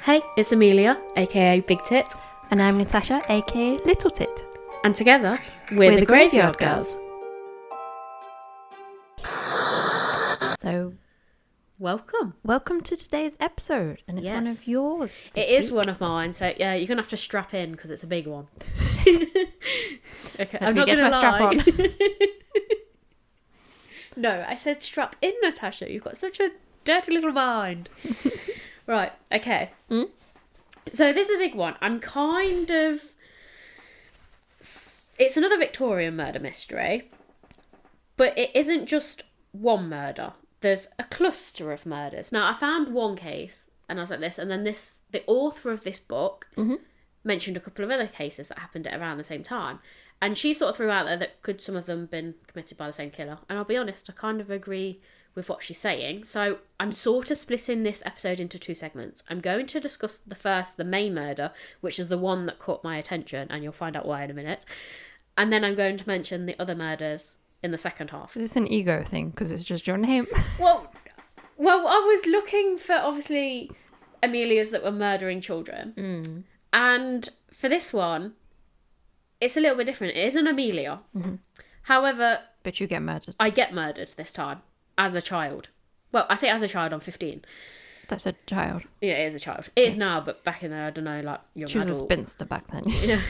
Hey, it's Amelia, aka Big Tit. And I'm Natasha, aka Little Tit. And together, we're the Graveyard Girls. So, welcome to today's episode. And it's one of yours. It is one of mine, so yeah, you're going to have to strap in because it's a big one. Okay, I'm not going to lie. Strap on. No, I said strap in, Natasha. You've got such a dirty little mind. Right, okay. Mm? So this is a big one. It's another Victorian murder mystery, but it isn't just one murder. There's a cluster of murders. Now, I found one case, and I was like this, and then the author of this book mentioned a couple of other cases that happened at around the same time. And she sort of threw out there that could some of them been committed by the same killer. And I'll be honest, I kind of agree with what she's saying. So I'm sort of splitting this episode into two segments. I'm going to discuss the main murder, which is the one that caught my attention, and you'll find out why in a minute. And then I'm going to mention the other murders in the second half. Is this an ego thing? Because it's just your name. Well, I was looking for, obviously, Amelias that were murdering children. Mm. And for this one, it's a little bit different. It is an Amelia. Mm-hmm. However... But you get murdered. I get murdered this time. As a child. Well, I say as a child, I'm 15. That's a child. Yeah, it is a child. It is now, but back in there, I don't know, like, young She was adult. a spinster back then. Yeah.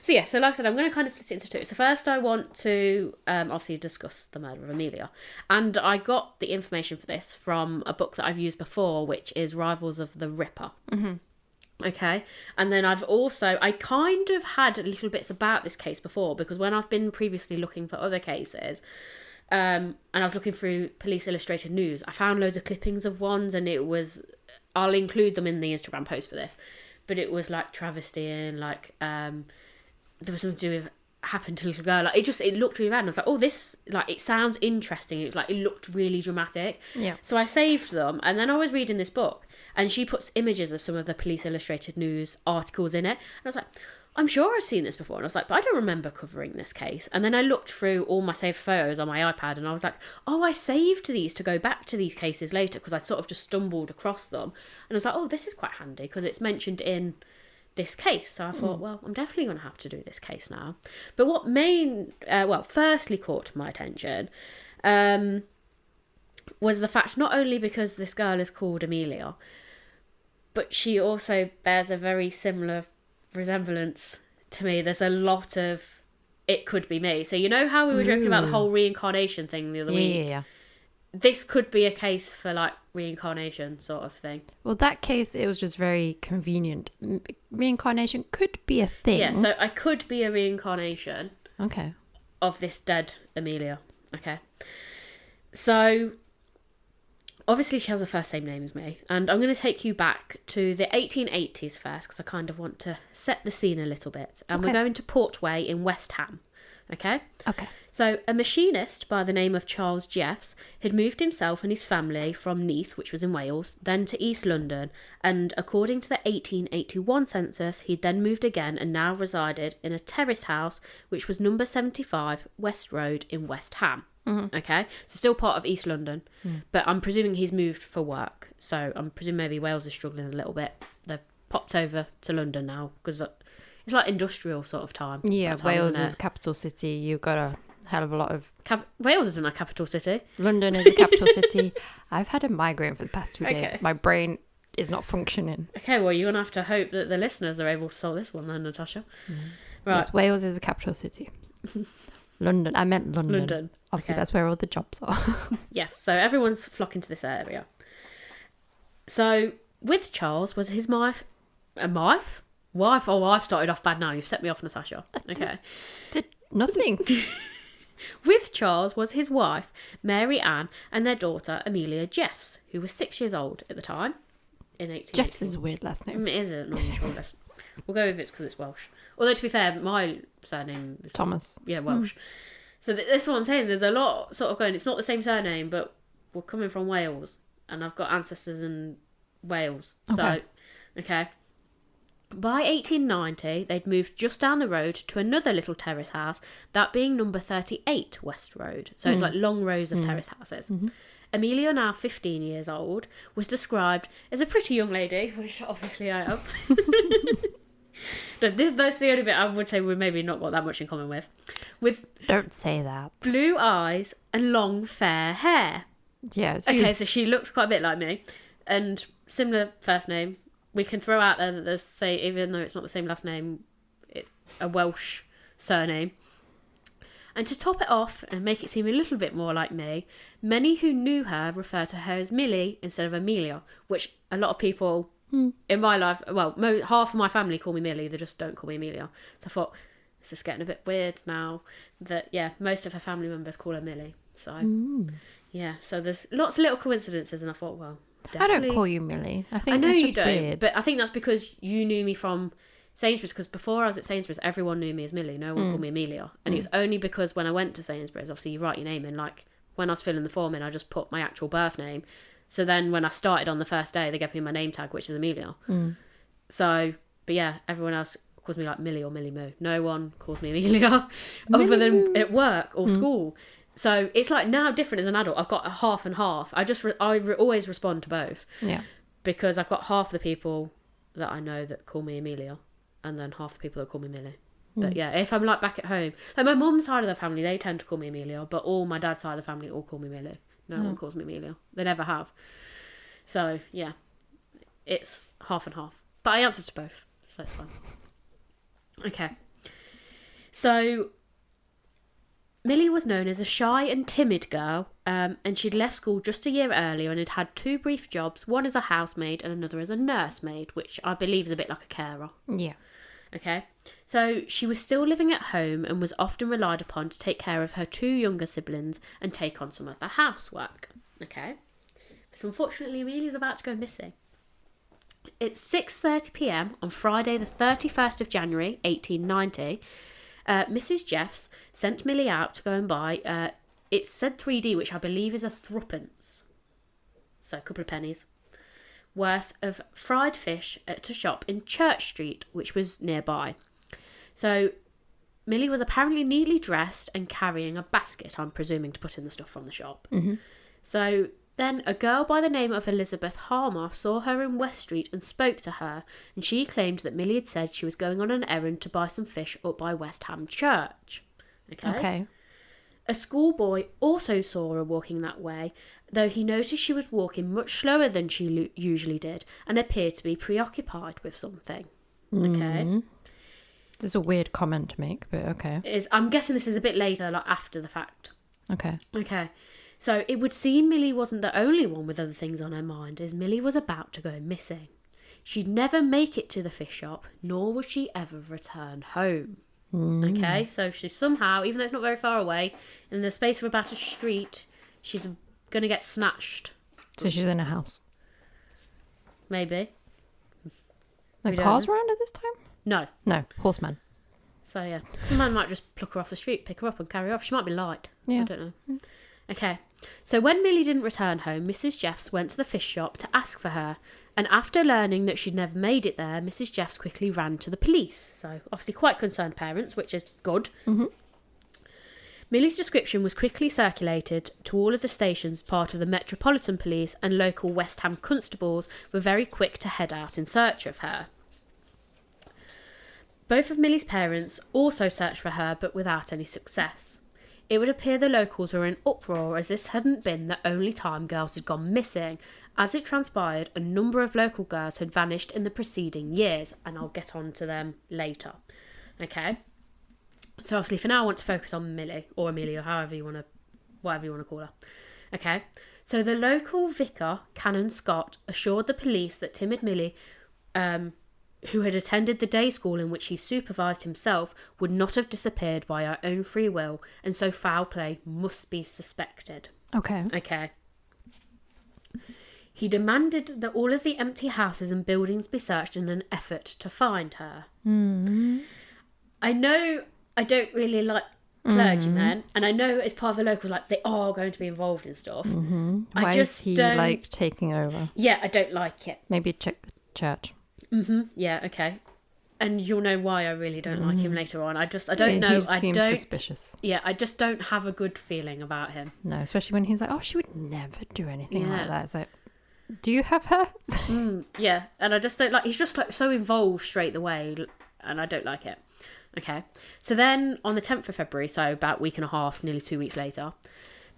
So yeah, so like I said, I'm going to kind of split it into two. So first I want to obviously discuss the murder of Amelia. And I got the information for this from a book that I've used before, which is Rivals of the Ripper. Mm-hmm. Okay. And then I kind of had little bits about this case before, because when I've been previously looking for other cases, and I was looking through Police Illustrated News, I found loads of clippings of ones, and I'll include them in the Instagram post for this, but it was like travestying, like, there was something to do with happened to a little girl. Like, it looked really bad, and I was like, oh, this, like, it sounds interesting. It looked really dramatic. Yeah. So I saved them, and then I was reading this book, and she puts images of some of the Police Illustrated News articles in it, and I was like, I'm sure I've seen this before. And I was like, but I don't remember covering this case. And then I looked through all my saved photos on my iPad, and I was like, oh, I saved these to go back to these cases later, because I sort of just stumbled across them. And I was like, oh, this is quite handy because it's mentioned in this case. So I thought, well, I'm definitely going to have to do this case now. But what firstly caught my attention was the fact, not only because this girl is called Amelia, but she also bears a very similar resemblance to me. There's a lot of it could be me. So you know how we were joking about the whole reincarnation thing the other week? Yeah. This could be a case for, like, reincarnation sort of thing. Well, that case, it was just very convenient. Reincarnation could be a thing. Yeah, so I could be a reincarnation. Okay. Of this dead Amelia. Okay. So obviously she has the first same name as me, and I'm going to take you back to the 1880s first, because I kind of want to set the scene a little bit. And we're going to Portway in West Ham. Okay? Okay. So a machinist by the name of Charles Jeffs had moved himself and his family from Neath, which was in Wales, then to East London, and according to the 1881 census, he'd then moved again and now resided in a terraced house, which was number 75 West Road in West Ham. Mm-hmm. Okay, so still part of East London, but I'm presuming he's moved for work. So I'm presuming maybe Wales is struggling a little bit. They've popped over to London now because it's like industrial sort of time. Yeah, Wales is a capital city. You've got a hell of a lot of... Wales isn't a capital city. London is a capital city. I've had a migraine for the past 2 days. My brain is not functioning. Okay, well, you're going to have to hope that the listeners are able to solve this one then, Natasha. Right. Yes, Wales is a capital city. London. I meant London. Obviously, that's where all the jobs are. Yes, so everyone's flocking to this area. So, with Charles was his wife. Wife? Oh, I've started off bad now. You've set me off, Natasha. Okay. Did nothing. With Charles was his wife, Mary Ann, and their daughter, Amelia Jeffs, who was 6 years old at the time. In 1880. Jeffs is a weird last name. It is a non-usual. We'll go with it's because it's Welsh. Although, to be fair, my surname is Thomas. Yeah, Welsh. So that's what I'm saying. There's a lot sort of going, it's not the same surname, but we're coming from Wales. And I've got ancestors in Wales. Okay. So, okay. By 1890, they'd moved just down the road to another little terrace house, that being number 38 West Road. So it's like long rows of terrace houses. Amelia, now 15 years old, was described as a pretty young lady, which obviously I am. That's the only bit I would say we maybe not got that much in common with. With Don't say that. blue eyes and long fair hair. Yeah. Okay, so she looks quite a bit like me. And similar first name. We can throw out there that there's, say, even though it's not the same last name, it's a Welsh surname. And to top it off and make it seem a little bit more like me, many who knew her refer to her as Millie instead of Amelia, which a lot of people in my life, well, half of my family call me Millie, they just don't call me Amelia. So I thought, this is getting a bit weird now that, yeah, most of her family members call her Millie. So, yeah, so there's lots of little coincidences, and I thought, well, definitely. I don't call you Millie. I think I know it's you just don't, weird. but I think that's because you knew me from Sainsbury's, because before I was at Sainsbury's, everyone knew me as Millie. No one called me Amelia. And it was only because when I went to Sainsbury's, obviously you write your name in, like when I was filling the form in, I just put my actual birth name. So then when I started on the first day, they gave me my name tag, which is Amelia. So, but yeah, everyone else calls me like Millie or Millie Moo. No one calls me Amelia other than at work or school. So it's like now different as an adult. I've got a half and half. I always respond to both. Yeah. Because I've got half the people that I know that call me Amelia, and then half the people that call me Millie. But yeah, if I'm like back at home, like my mum's side of the family, they tend to call me Amelia, but all my dad's side of the family all call me Millie. No one calls me Amelia. They never have. So yeah, it's half and half. But I answer to both, so it's fine. Okay. So Millie was known as a shy and timid girl, and she'd left school just a year earlier and had had 2 brief jobs, one as a housemaid and another as a nursemaid, which I believe is a bit like a carer. Yeah. Okay, so she was still living at home and was often relied upon to take care of her 2 younger siblings and take on some of the housework. Okay, so unfortunately Amelia's about to go missing. It's 6:30 p.m. on Friday the 31st of January 1890. Mrs. Jeffs sent Millie out to go and buy, it said 3D, which I believe is a threepence, so a couple of pennies, worth of fried fish at a shop in Church Street, which was nearby. So Millie was apparently neatly dressed and carrying a basket, I'm presuming, to put in the stuff from the shop. So then a girl by the name of Elizabeth Harmer saw her in West Street and spoke to her, and she claimed that Millie had said she was going on an errand to buy some fish up by West Ham Church. Okay. A schoolboy also saw her walking that way, though he noticed she was walking much slower than she usually did and appeared to be preoccupied with something. Okay. This is a weird comment to make, but okay. I'm guessing this is a bit later, like after the fact. Okay. So it would seem Millie wasn't the only one with other things on her mind, as Millie was about to go missing. She'd never make it to the fish shop, nor would she ever return home. Okay, so she's somehow, even though it's not very far away, in the space of about a street, she's going to get snatched. So she's in a house. Maybe. The cars around at this time? No, horsemen. So yeah, the man might just pluck her off the street, pick her up and carry her off. She might be light. Yeah. I don't know. Okay, so when Millie didn't return home, Mrs. Jeffs went to the fish shop to ask for her, and after learning that she'd never made it there, Mrs. Jeffs quickly ran to the police. So obviously quite concerned parents, which is good. Millie's description was quickly circulated to all of the stations. Part of the Metropolitan Police and local West Ham constables were very quick to head out in search of her. Both of Millie's parents also searched for her, but without any success. It would appear the locals were in uproar, as this hadn't been the only time girls had gone missing. As it transpired, a number of local girls had vanished in the preceding years, and I'll get on to them later. Okay? So obviously for now I want to focus on Millie, or Amelia, whatever you want to call her. Okay? So the local vicar, Canon Scott, assured the police that timid Millie, who had attended the day school in which he supervised himself, would not have disappeared by her own free will, and so foul play must be suspected. Okay. He demanded that all of the empty houses and buildings be searched in an effort to find her. I know I don't really like clergymen, and I know as part of the locals, like, they are going to be involved in stuff. Why is he like taking over? Yeah, I don't like it. Maybe check the church. Yeah, okay. And you'll know why I really don't like him later on. I don't know. He just seems suspicious. Yeah, I just don't have a good feeling about him. No, especially when he was like, "Oh, she would never do anything like that." It's like, do you have her? Yeah, and I just don't like. He's just like so involved straight away, and I don't like it. Okay, so then on the 10th of February, so about a week and a half, nearly 2 weeks later,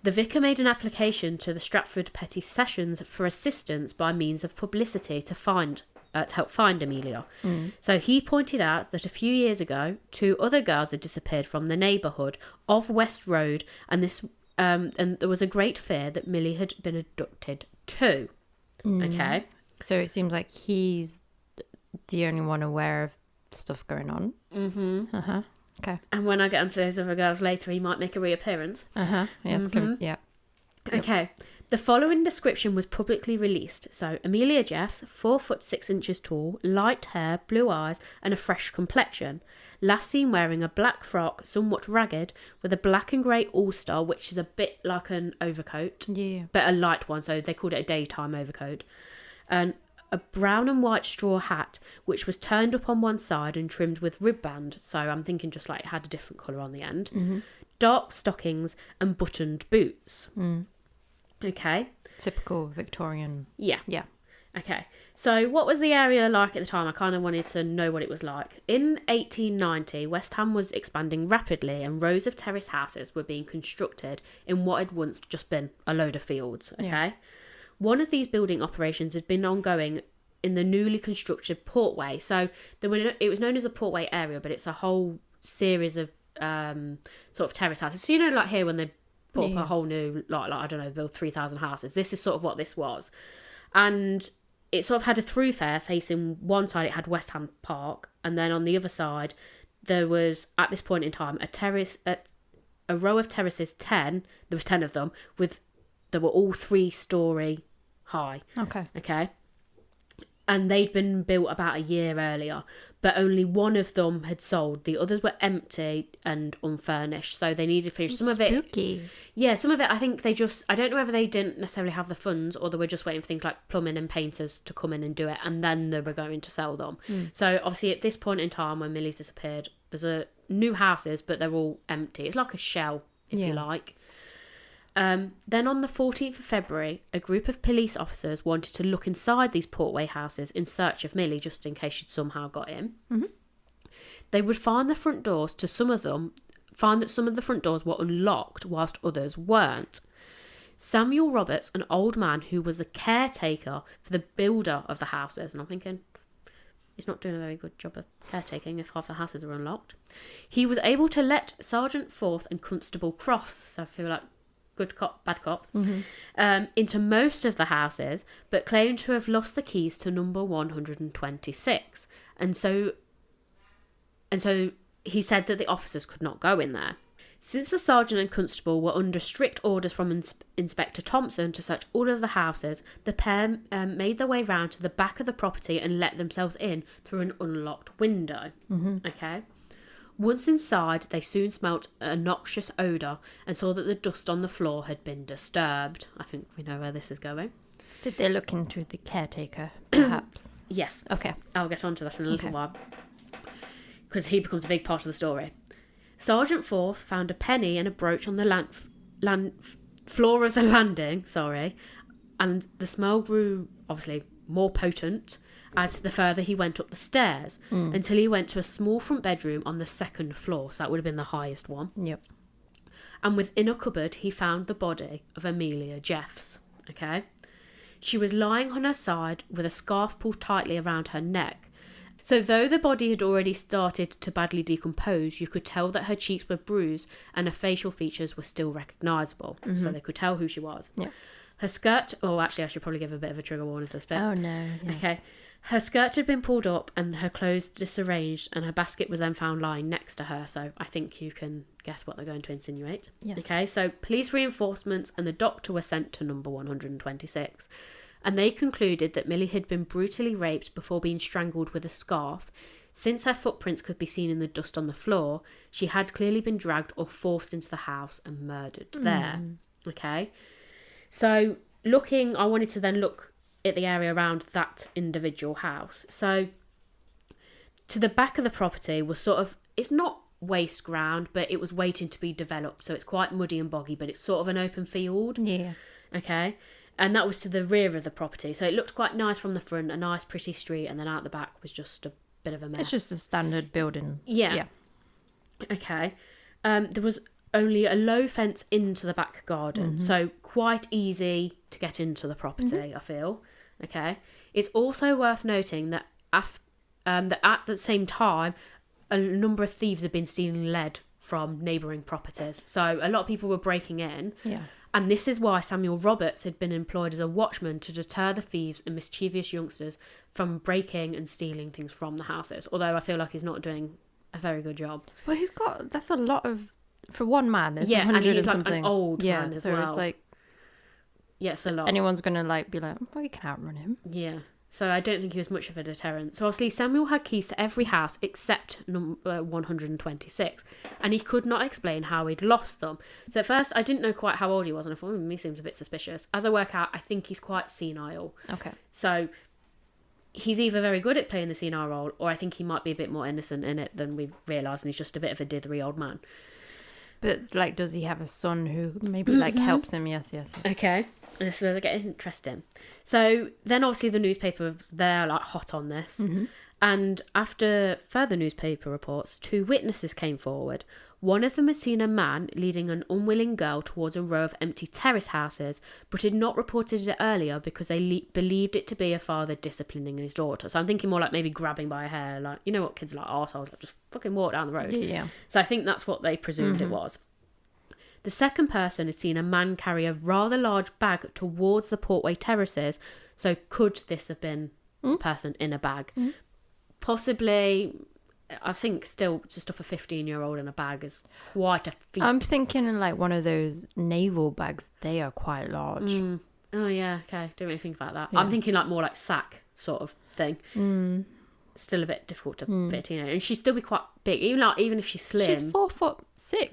the vicar made an application to the Stratford Petty Sessions for assistance by means of publicity to help find Amelia. So he pointed out that a few years ago, 2 other girls had disappeared from the neighbourhood of West Road, and there was a great fear that Millie had been abducted too. Okay, so it seems like he's the only one aware of stuff going on. Okay. And when I get onto those other girls later, he might make a reappearance. Yes. Yeah. Okay. The following description was publicly released. So, Amelia Jeffs, 4 foot 6 inches tall, light hair, blue eyes, and a fresh complexion. Last seen wearing a black frock, somewhat ragged, with a black and grey all-star, which is a bit like an overcoat. Yeah. But a light one, so they called it a daytime overcoat. And a brown and white straw hat, which was turned up on one side and trimmed with ribband. So I'm thinking just like it had a different colour on the end. Dark stockings and buttoned boots. Okay. Typical Victorian. Yeah. Yeah. Okay. So what was the area like at the time? I kind of wanted to know what it was like. In 1890, West Ham was expanding rapidly and rows of terrace houses were being constructed in what had once just been a load of fields. Okay. Yeah. One of these building operations had been ongoing in the newly constructed Portway. So it was known as a Portway area, but it's a whole series of sort of terrace houses. So, like here when they put up a whole new, like I don't know, build 3,000 houses. This is sort of what this was. And it sort of had a thoroughfare facing one side, it had West Ham Park. And then on the other side, there was, at this point in time, a row of terraces, 10. There was 10 of them, they were all 3-storey high. Okay. And they'd been built about a year earlier, but only one of them had sold. The others were empty and unfurnished, so they needed to finish. Some of it, spooky. Yeah, some of it. I think I don't know whether they didn't necessarily have the funds, or they were just waiting for things like plumbing and painters to come in and do it, and then they were going to sell them. So obviously, at this point in time, when Millie's disappeared, there's new houses, but they're all empty. It's like a shell, if you like. Then on the 14th of February, a group of police officers wanted to look inside these Portway houses in search of Millie, just in case she'd somehow got in. They would find that some of the front doors were unlocked whilst others weren't. Samuel Roberts, an old man who was the caretaker for the builder of the houses, and I'm thinking, he's not doing a very good job of caretaking if half the houses are unlocked. He was able to let Sergeant Forth and Constable Cross, so I feel like good cop, bad cop, into most of the houses, but claimed to have lost the keys to number 126. And so he said that the officers could not go in there. Since the sergeant and constable were under strict orders from Inspector Thompson to search all of the houses, the pair made their way round to the back of the property and let themselves in through an unlocked window. Okay. Once inside, they soon smelt a noxious odour and saw that the dust on the floor had been disturbed. I think we know where this is going. Did they look into the caretaker, perhaps? Yes. Okay. I'll get on to that in a little while, because he becomes a big part of the story. Sergeant Forth found a penny and a brooch on the floor of the landing, and the smell grew, obviously, more potent as the further he went up the stairs, until he went to a small front bedroom on the 2nd floor, so that would have been the highest one. Yep. And within a cupboard, he found the body of Amelia Jeffs. Okay? She was lying on her side with a scarf pulled tightly around her neck. So though the body had already started to badly decompose, you could tell that her cheeks were bruised and her facial features were still recognisable. So they could tell who she was. Yeah. Her skirt... Oh, actually, I should probably give a bit of a trigger warning for this bit. Oh, no. Yes. Okay. Her skirt had been pulled up and her clothes disarranged, and her basket was then found lying next to her. So I think you can guess what they're going to insinuate. Yes. Okay, so police reinforcements and the doctor were sent to number 126. And they concluded that Millie had been brutally raped before being strangled with a scarf. Since her footprints could be seen in the dust on the floor, she had clearly been dragged or forced into the house and murdered there. Okay, so I wanted to then look at the area around that individual house. So To the back of the property was sort of, it's not waste ground, but it was waiting to be developed. So it's quite muddy and boggy, but it's sort of an open field. Yeah. Okay. And that was to the rear of the property. So it looked quite nice from the front, a nice pretty street, and then out the back was just a bit of a mess. It's just a standard building. Yeah. Okay. There was only a low fence into the back garden, so quite easy to get into the property, I feel. Okay. It's also worth noting that that at the same time, a number of thieves had been stealing lead from neighbouring properties. So a lot of people were breaking in. Yeah. And this is why Samuel Roberts had been employed as a watchman to deter the thieves and mischievous youngsters from breaking and stealing things from the houses. Although I feel like he's not doing a very good job. Well, that's a lot of, for one man, it's 100 and he's and like something. an old man as so well. It's like, yeah, it's a lot. Anyone's going to like be like, well, you can outrun him. Yeah. So I don't think he was much of a deterrent. So obviously Samuel had keys to every house except number 126. And he could not explain how he'd lost them. So at first I didn't know quite how old he was. And I thought, he seems a bit suspicious. As I work out, I think he's quite senile. Okay. So he's either very good at playing the senile role, or I think he might be a bit more innocent in it than we realise. And he's just a bit of a dithery old man. But like, does he have a son who maybe like helps him? Yes. Okay. And this is where it interesting. So then obviously the newspaper, they're like hot on this. And after further newspaper reports, 2 witnesses came forward. One of them had seen a man leading an unwilling girl towards a row of empty terrace houses, but had not reported it earlier because they believed it to be a father disciplining his daughter. So I'm thinking more like maybe grabbing by her hair, like, you know what kids are like, arseholes, like just fucking walk down the road. Yeah. So I think that's what they presumed it was. The second person had seen a man carry a rather large bag towards the Portway terraces. So could this have been a person in a bag? Possibly. I think still just off a 15-year-old in a bag is quite a feat. I'm thinking in like one of those naval bags. They are quite large. Oh yeah, okay. Don't really think about that. Yeah. I'm thinking like more like sack sort of thing. Still a bit difficult to fit a teenager, and she'd still be quite big. Even if she's slim, She's 4'6".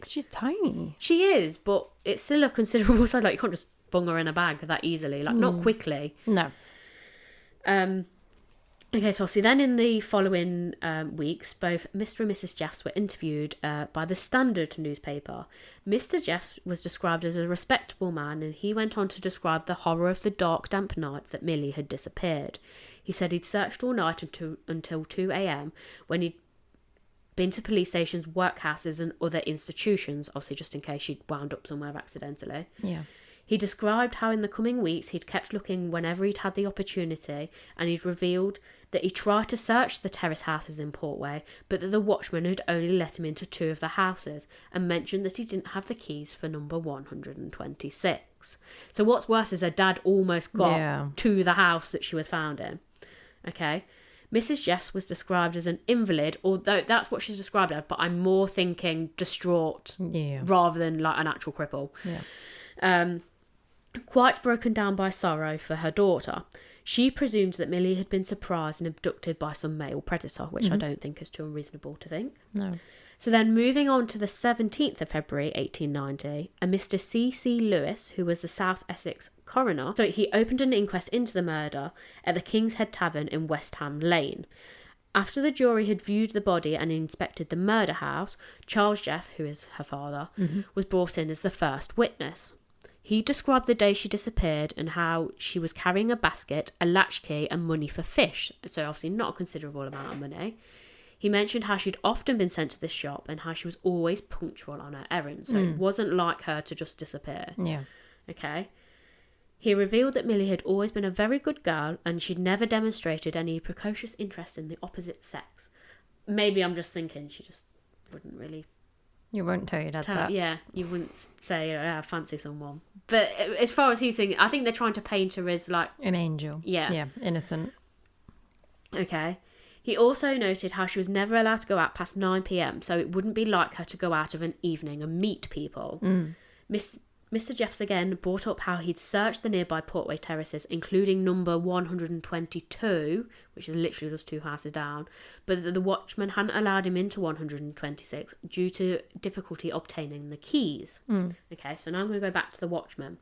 She's tiny. She is, but it's still a considerable size. Like you can't just bung her in a bag that easily. Like not quickly. No. Okay, so obviously then in the following weeks, both Mr. and Mrs. Jeffs were interviewed by the Standard newspaper. Mr. Jeffs was described as a respectable man, and he went on to describe the horror of the dark, damp nights that Millie had disappeared. He said he'd searched all night until 2 a.m. when he'd been to police stations, workhouses and other institutions, obviously just in case she'd wound up somewhere accidentally. Yeah. He described how in the coming weeks he'd kept looking whenever he'd had the opportunity, and he'd revealed that he tried to search the terrace houses in Portway, but that the watchman had only let him into 2 of the houses, and mentioned that he didn't have the keys for number 126. So what's worse is her dad almost got to the house that she was found in. Okay. Mrs. Jeffs was described as an invalid, although that's what she's described as, but I'm more thinking distraught rather than like an actual cripple. Yeah. Quite broken down by sorrow for her daughter. She presumed that Millie had been surprised and abducted by some male predator, which I don't think is too unreasonable to think. No. So then moving on to the 17th of February 1890, a Mr. C.C. Lewis, who was the South Essex coroner, so he opened an inquest into the murder at the King's Head Tavern in West Ham Lane. After the jury had viewed the body and inspected the murder house, Charles Jeff, who is her father, was brought in as the first witness. He described the day she disappeared and how she was carrying a basket, a latchkey and money for fish, so obviously not a considerable amount of money. He mentioned how she'd often been sent to this shop and how she was always punctual on her errands, so it wasn't like her to just disappear. Yeah. Okay. He revealed that Millie had always been a very good girl and she'd never demonstrated any precocious interest in the opposite sex. Maybe I'm just thinking she just wouldn't really... You won't tell your dad that. Yeah, you wouldn't say, I fancy someone. But as far as he's thinking, I think they're trying to paint her as like... An angel. Yeah. Yeah, innocent. Okay. He also noted how she was never allowed to go out past 9 p.m, so it wouldn't be like her to go out of an evening and meet people. Mr. Jeffs again brought up how he'd searched the nearby Portway terraces, including number 122, which is literally just 2 houses down, but the watchman hadn't allowed him into 126 due to difficulty obtaining the keys. Okay, so now I'm going to go back to the watchman.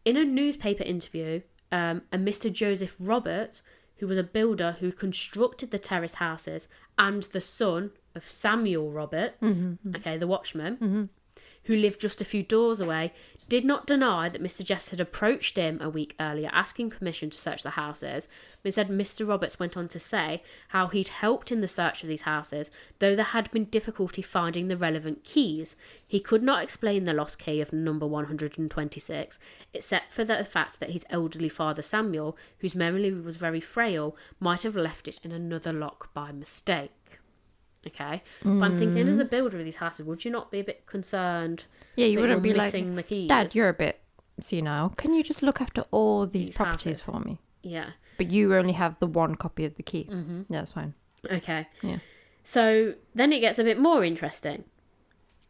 In a newspaper interview, a Mr. Joseph Robert, who was a builder who constructed the terraced houses, and the son of Samuel Roberts, the watchman, who lived just a few doors away, did not deny that Mr. Jeffs had approached him a week earlier asking permission to search the houses. Instead, Mr. Roberts went on to say how he'd helped in the search of these houses, though there had been difficulty finding the relevant keys. He could not explain the lost key of number 126, except for the fact that his elderly father Samuel, whose memory was very frail, might have left it in another lock by mistake. Okay, but I'm thinking, as a builder of these houses, would you not be a bit concerned? Yeah, you wouldn't be like, the keys? Dad, you're a bit senile. Can you just look after all these properties for me? Yeah, but you only have the one copy of the key. Yeah, that's fine. Okay. Yeah. So then it gets a bit more interesting.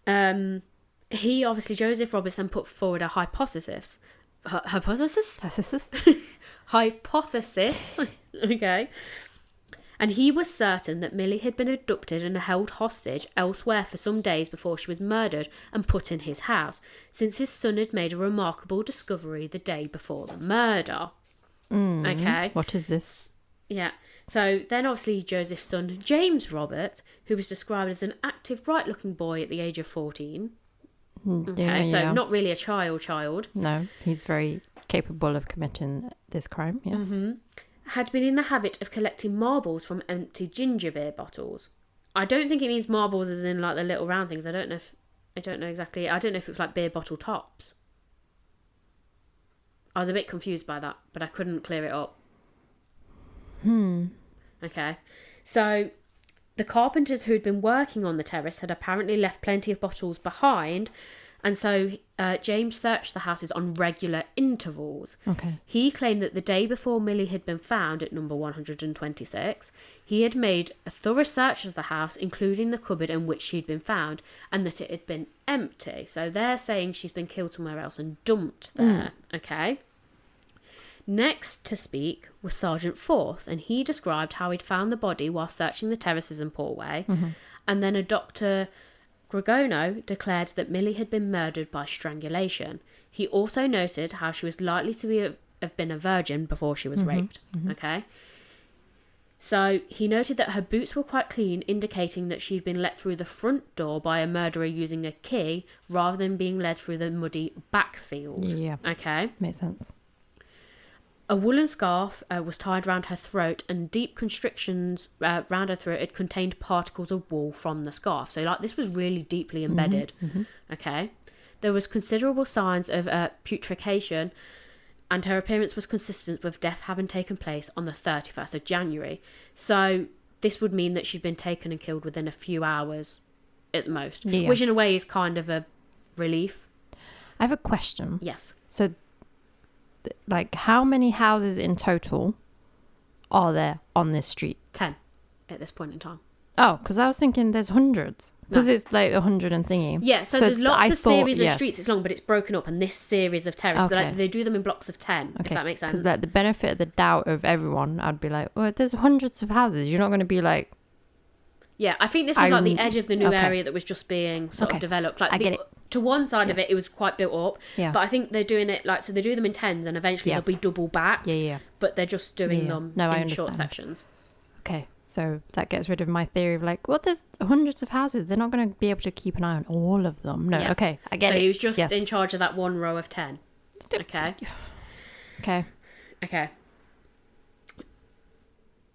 Joseph Roberts then put forward a hypothesis. Hypothesis. Okay. And he was certain that Millie had been abducted and held hostage elsewhere for some days before she was murdered and put in his house, since his son had made a remarkable discovery the day before the murder. Okay. What is this? Yeah. So then obviously Joseph's son, James Robert, who was described as an active, bright-looking boy at the age of 14. Okay, so not really a child. No, he's very capable of committing this crime, yes. Had been in the habit of collecting marbles from empty ginger beer bottles. I don't think it means marbles as in like the little round things. I don't know exactly. I don't know if it was like beer bottle tops. I was a bit confused by that, but I couldn't clear it up. Okay. So the carpenters who had been working on the terrace had apparently left plenty of bottles behind, and so James searched the houses on regular intervals. Okay. He claimed that the day before Millie had been found at number 126, he had made a thorough search of the house, including the cupboard in which she'd been found, and that it had been empty. So they're saying she's been killed somewhere else and dumped there. Okay. Next to speak was Sergeant Forth, and he described how he'd found the body while searching the terraces and portway, and then a Dr. Gregono declared that Millie had been murdered by strangulation. He also noted how she was likely to have been a virgin before she was raped. Okay. So he noted that her boots were quite clean, indicating that she'd been let through the front door by a murderer using a key rather than being led through the muddy backfield. Yeah. Okay. Makes sense. A woolen scarf was tied round her throat, and deep constrictions round her throat had contained particles of wool from the scarf. So, like, this was really deeply embedded. Okay. There was considerable signs of putrefaction, and her appearance was consistent with death having taken place on the 31st of January. So, this would mean that she'd been taken and killed within a few hours at the most, which in a way is kind of a relief. I have a question. Yes. So, like, how many houses in total are there on this street? 10 at this point in time. Oh, because I was thinking there's hundreds. Because it's like 100 and thingy. Yeah, so there's lots of series of streets. It's long, but it's broken up. And this series of terraces, they do them in blocks of 10, if that makes sense. Because the benefit of the doubt of everyone, I'd be like, well, there's hundreds of houses. You're not going to be like... Yeah, I think this was like the edge of the new area that was just being sort of developed. Like, I get it. To one side of it was quite built up. Yeah. But I think they're doing it like, so they do them in 10s and eventually they'll be double backed. Yeah. But they're just doing them in short sections. Okay, so that gets rid of my theory of like, well, there's hundreds of houses. They're not going to be able to keep an eye on all of them. No, okay, I get it. So he was just in charge of that one row of 10. Okay.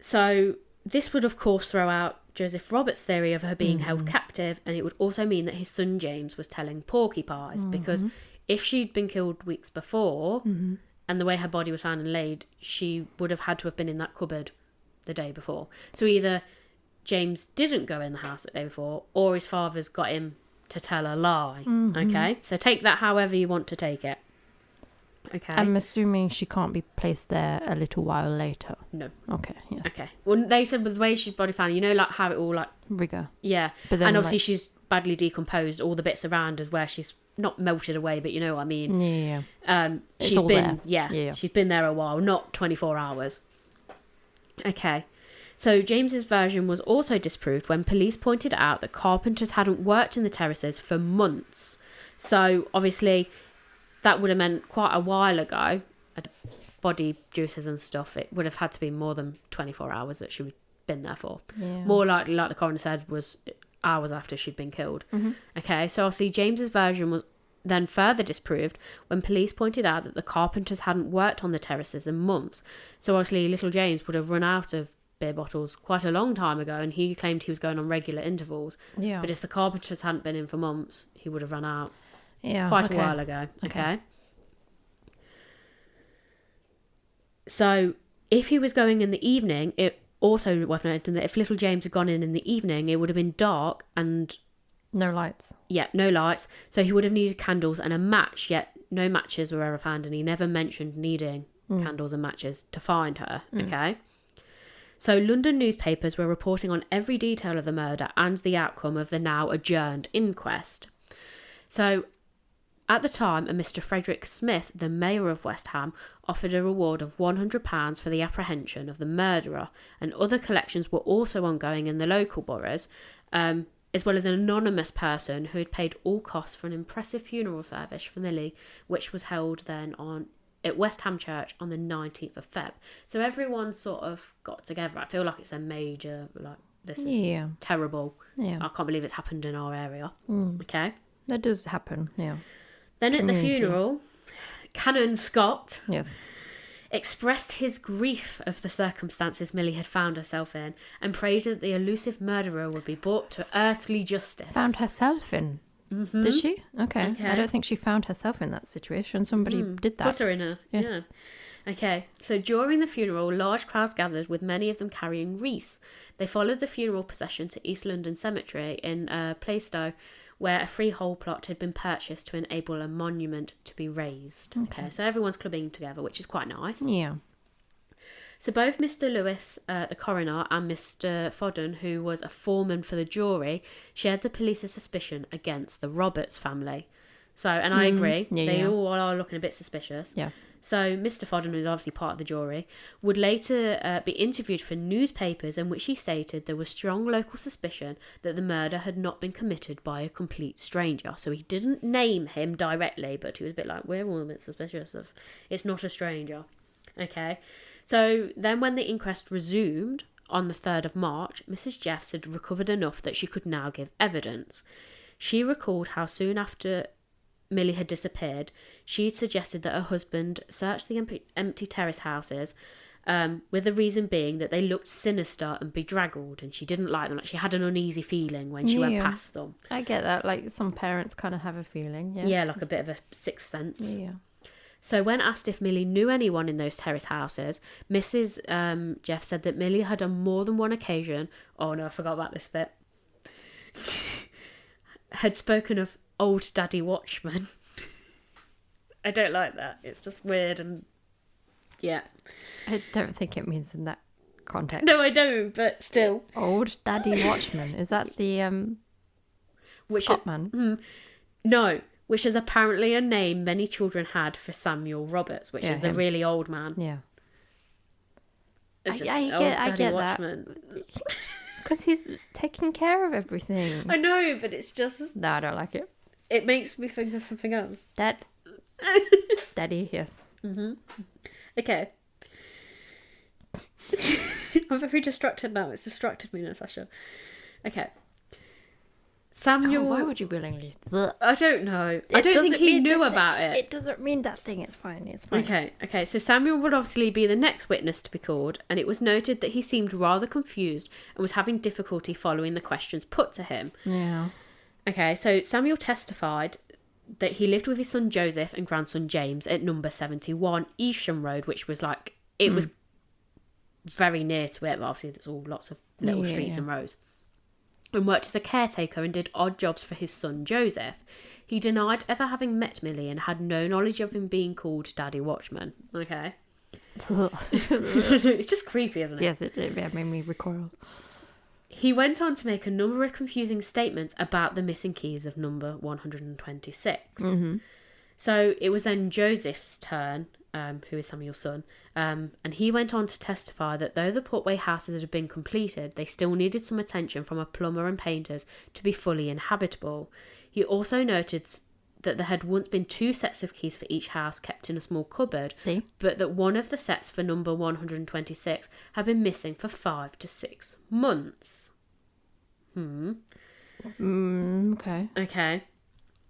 So this would, of course, throw out Joseph Roberts' theory of her being held captive, and it would also mean that his son James was telling porcupines, because if she'd been killed weeks before, and the way her body was found and laid, she would have had to have been in that cupboard the day before. So either James didn't go in the house the day before, or his father's got him to tell a lie. Okay, so take that however you want to take it. Okay. I'm assuming she can't be placed there a little while later. No. Okay, yes. Okay. Well, they said with the way she's body found, you know, like how it all like... Rigor. Yeah. But then, and obviously she's badly decomposed, all the bits around is where she's not melted away, but you know what I mean. Yeah. She's been... Yeah. She's been there a while, not 24 hours. Okay. So James's version was also disproved when police pointed out that carpenters hadn't worked in the terraces for months. So obviously... that would have meant quite a while ago. body juices and stuff, it would have had to be more than 24 hours that she would been there for. Yeah. More likely, like the coroner said, was hours after she'd been killed. Okay, so obviously James's version was then further disproved when police pointed out that the carpenters hadn't worked on the terraces in months. So obviously little James would have run out of beer bottles quite a long time ago, and he claimed he was going on regular intervals. Yeah. But if the carpenters hadn't been in for months, he would have run out a while ago. Okay. So if he was going in the evening, it also worth noting that if little James had gone in the evening, it would have been dark and no lights. Yeah, no lights. So he would have needed candles and a match, yet no matches were ever found, and he never mentioned needing candles and matches to find her. Okay. So London newspapers were reporting on every detail of the murder and the outcome of the now adjourned inquest. So at the time, a Mr. Frederick Smith, the mayor of West Ham, offered a reward of £100 for the apprehension of the murderer, and other collections were also ongoing in the local boroughs, as well as an anonymous person who had paid all costs for an impressive funeral service for Millie, which was held then at West Ham Church on the 19th of Feb. So everyone sort of got together. I feel like it's a major, like, this is terrible. Yeah. I can't believe it's happened in our area. Okay. That does happen, yeah. Then at the funeral, Canon Scott expressed his grief of the circumstances Millie had found herself in and prayed that the elusive murderer would be brought to earthly justice. Found herself in? Did she? Okay. I don't think she found herself in that situation. Somebody did that. Put her in her. Yes. Yeah. Okay. So during the funeral, large crowds gathered, with many of them carrying wreaths. They followed the funeral procession to East London Cemetery in Plaistow, where a freehold plot had been purchased to enable a monument to be raised. Okay, so everyone's clubbing together, which is quite nice. Yeah. So both Mr. Lewis, the coroner, and Mr. Fodden, who was a foreman for the jury, shared the police's suspicion against the Roberts family. So, and I agree, they all are looking a bit suspicious. Yes. So Mr. Fodden, who's obviously part of the jury, would later be interviewed for newspapers, in which he stated there was strong local suspicion that the murder had not been committed by a complete stranger. So he didn't name him directly, but he was a bit like, we're all a bit suspicious of, it's not a stranger. Okay. So then when the inquest resumed on the 3rd of March, Mrs. Jeffs had recovered enough that she could now give evidence. She recalled how soon after Millie had disappeared, she had suggested that her husband search the empty terrace houses, with the reason being that they looked sinister and bedraggled, and she didn't like them. Like, she had an uneasy feeling when she went past them. I get that. Like, some parents kind of have a feeling. Yeah, like a bit of a sixth sense. Yeah. So when asked if Millie knew anyone in those terrace houses, Mrs. Jeff said that Millie had on more than one occasion, oh no, I forgot about this bit, had spoken of old daddy watchman. I don't like that. It's just weird and yeah. I don't think it means in that context. No, I don't, but still. Old daddy watchman. Is that the Scotsman? No, which is apparently a name many children had for Samuel Roberts, which is the really old man. Yeah. I get that. Because he's taking care of everything. I know, but it's just... No, I don't like it. It makes me think of something else. Daddy, yes. Okay. I'm very distracted now. It's distracted me now, Sasha. Okay. Samuel... why would you willingly... I don't know. I don't think he knew about it. It doesn't mean that thing. It's fine. It's fine. Okay. So Samuel would obviously be the next witness to be called, and it was noted that he seemed rather confused and was having difficulty following the questions put to him. Yeah. Okay, so Samuel testified that he lived with his son Joseph and grandson James at number 71 Evesham Road, which was like... It was very near to it, but obviously there's all lots of little streets and roads. And worked as a caretaker and did odd jobs for his son Joseph. He denied ever having met Millie and had no knowledge of him being called Daddy Watchman. Okay. It's just creepy, isn't it? Yes, it made me recoil. He went on to make a number of confusing statements about the missing keys of number 126. So it was then Joseph's turn, who is Samuel's son, and he went on to testify that though the Portway houses had been completed, they still needed some attention from a plumber and painters to be fully inhabitable. He also noted that there had once been 2 sets of keys for each house kept in a small cupboard, but that one of the sets for number 126 had been missing for 5 to 6 months. Okay.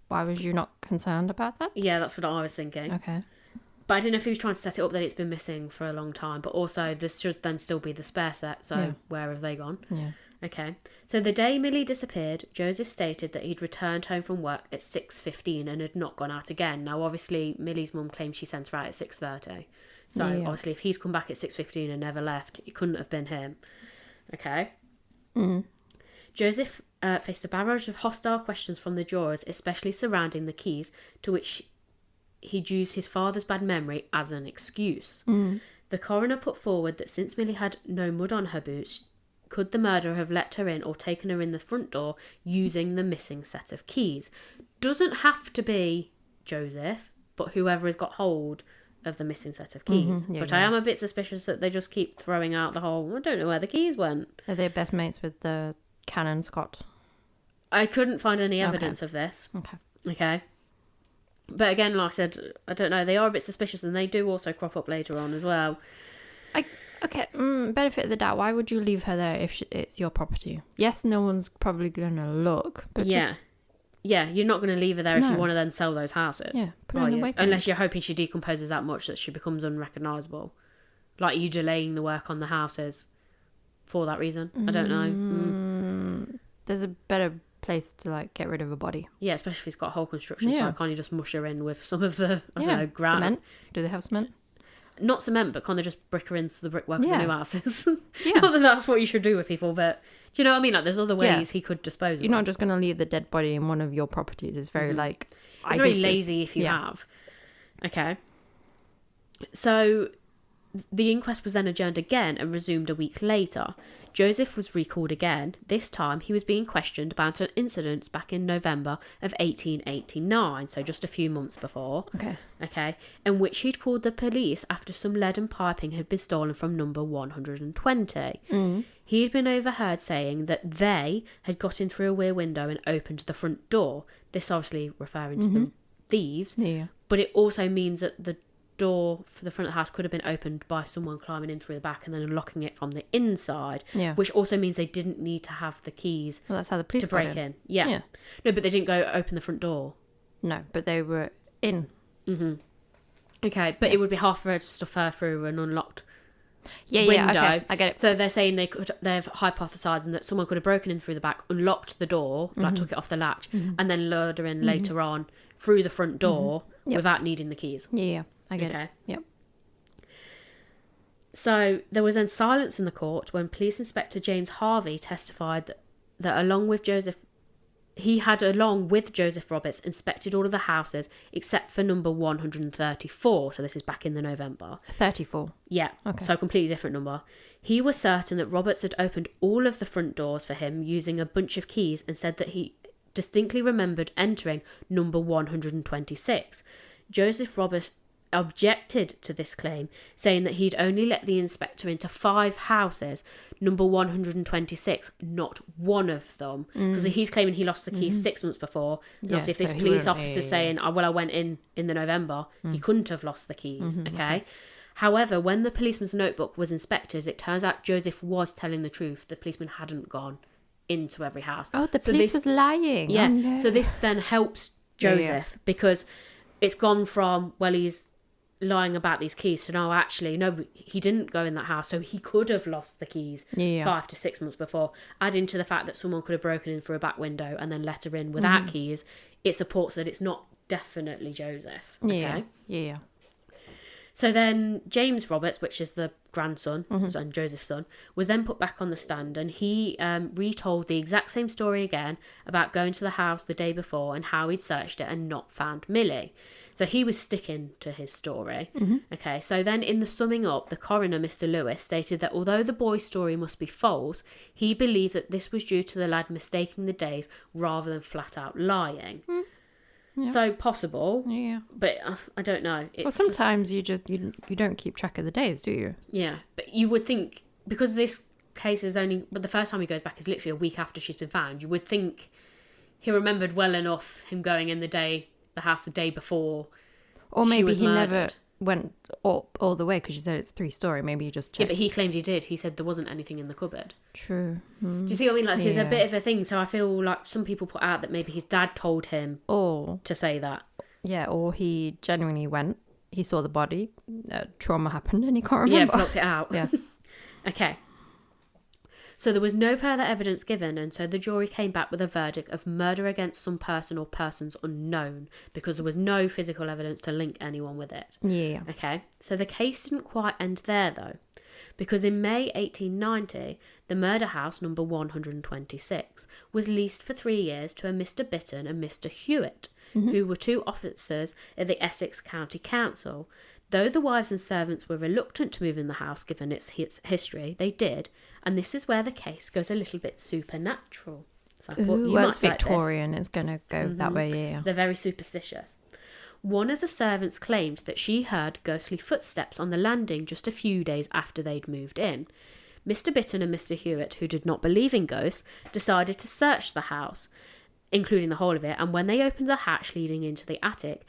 Why was you not concerned about that? Yeah, that's what I was thinking. Okay. But I don't know if he was trying to set it up that it's been missing for a long time, but also this should then still be the spare set, so where have they gone? Yeah. Okay. So the day Millie disappeared, Joseph stated that he'd returned home from work at 6:15 and had not gone out again. Now, obviously, Millie's mum claimed she sent her out at 6:30. So, obviously, if he's come back at 6:15 and never left, it couldn't have been him. Okay. Joseph faced a barrage of hostile questions from the jurors, especially surrounding the keys, to which he'd used his father's bad memory as an excuse. The coroner put forward that since Millie had no mud on her boots, could the murderer have let her in or taken her in the front door using the missing set of keys? Doesn't have to be Joseph, but whoever has got hold of the missing set of keys. I am a bit suspicious that they just keep throwing out the whole, I don't know where the keys went. Are they best mates with the Canon Scott? I couldn't find any evidence of this. Okay. But again, like I said, I don't know. They are a bit suspicious, and they do also crop up later on as well. Benefit of the doubt. Why would you leave her there if it's your property? Yes, no one's probably going to look. But yeah, you're not going to leave her there if you want to then sell those houses. Yeah, put her in the waste unless you're hoping she decomposes that much that she becomes unrecognisable. Like you delaying the work on the houses for that reason. I don't know. There's a better place to get rid of a body. Yeah, especially if he's got a whole construction site. Can't you just mush her in with some of the ground? Cement? Do they have cement? Not cement, but can't they just brick her into the brickwork of the new houses? Not that that's what you should do with people, but do you know what I mean? Like, there's other ways he could dispose of You're not just going to leave the dead body in one of your properties. It's very it's very lazy if you have. Okay. So the inquest was then adjourned again and resumed a week later. Joseph was recalled again. This time he was being questioned about an incident back in November of 1889, so just a few months before. Okay, in which he'd called the police after some lead and piping had been stolen from number 120. He had been overheard saying that they had got in through a rear window and opened the front door. This obviously referring to the thieves. But it also means that the door for the front of the house could have been opened by someone climbing in through the back and then unlocking it from the inside, which also means they didn't need to have the keys that's how the police to break in. No, but they didn't go open the front door. No, but they were in. Okay, but it would be hard for her to stuff her through an unlocked window. Okay, I get it. So they're saying they've hypothesising that someone could have broken in through the back, unlocked the door, took it off the latch, and then lured her in later on through the front door without needing the keys. I get it. Yep. So there was then silence in the court when Police Inspector James Harvey testified that along with Joseph Roberts, inspected all of the houses except for number 134. So this is back in the November. 34. Yeah. Okay. So a completely different number. He was certain that Roberts had opened all of the front doors for him using a bunch of keys and said that he distinctly remembered entering number 126. Joseph Roberts objected to this claim, saying that he'd only let the inspector into 5 houses, number 126, not one of them, because he's claiming he lost the keys 6 months before. Obviously, if this police officer's saying, I went in the November, he couldn't have lost the keys. Okay. However, when the policeman's notebook was inspected, it turns out Joseph was telling the truth. The policeman hadn't gone into every house. Oh, the police was lying. Yeah. Oh, no. So this then helps Joseph because it's gone from, he's lying about these keys to no, actually, no, he didn't go in that house, so he could have lost the keys 5 to 6 months before. Adding to the fact that someone could have broken in through a back window and then let her in without keys, it supports that it's not definitely Joseph. Okay? Yeah. So then James Roberts, which is the grandson, and Joseph's son, was then put back on the stand, and he retold the exact same story again about going to the house the day before and how he'd searched it and not found Millie. So he was sticking to his story. Okay, so then in the summing up, the coroner, Mr. Lewis, stated that although the boy's story must be false, he believed that this was due to the lad mistaking the days rather than flat out lying. Yeah. So possible, but I don't know. Sometimes you don't keep track of the days, do you? Yeah, but you would think, because this case is but the first time he goes back is literally a week after she's been found, you would think he remembered well enough him going in the day the house the day before. Or maybe he murdered. never went up all the way because you said it's 3-story. Maybe he just checked. Yeah, but he claimed he did. He said there wasn't anything in the cupboard. True. Do you see what I mean? Like, there's a bit of a thing. So I feel like some people put out that maybe his dad told him to say that. Yeah, or he genuinely went. He saw the body. Trauma happened and he can't remember. Yeah, blocked it out. Yeah. Okay. So there was no further evidence given, and so the jury came back with a verdict of murder against some person or persons unknown, because there was no physical evidence to link anyone with it. Yeah. Okay. So the case didn't quite end there, though, because in May 1890, the murder house number 126 was leased for 3 years to a Mr. Bitton and Mr. Hewitt, who were 2 officers at the Essex County Council. Though the wives and servants were reluctant to move in the house given its history, they did, and this is where the case goes a little bit supernatural. So I thought it's Victorian. It's going to go that way, yeah. They're very superstitious. One of the servants claimed that she heard ghostly footsteps on the landing just a few days after they'd moved in. Mr. Bitton and Mr. Hewitt, who did not believe in ghosts, decided to search the house, including the whole of it, and when they opened the hatch leading into the attic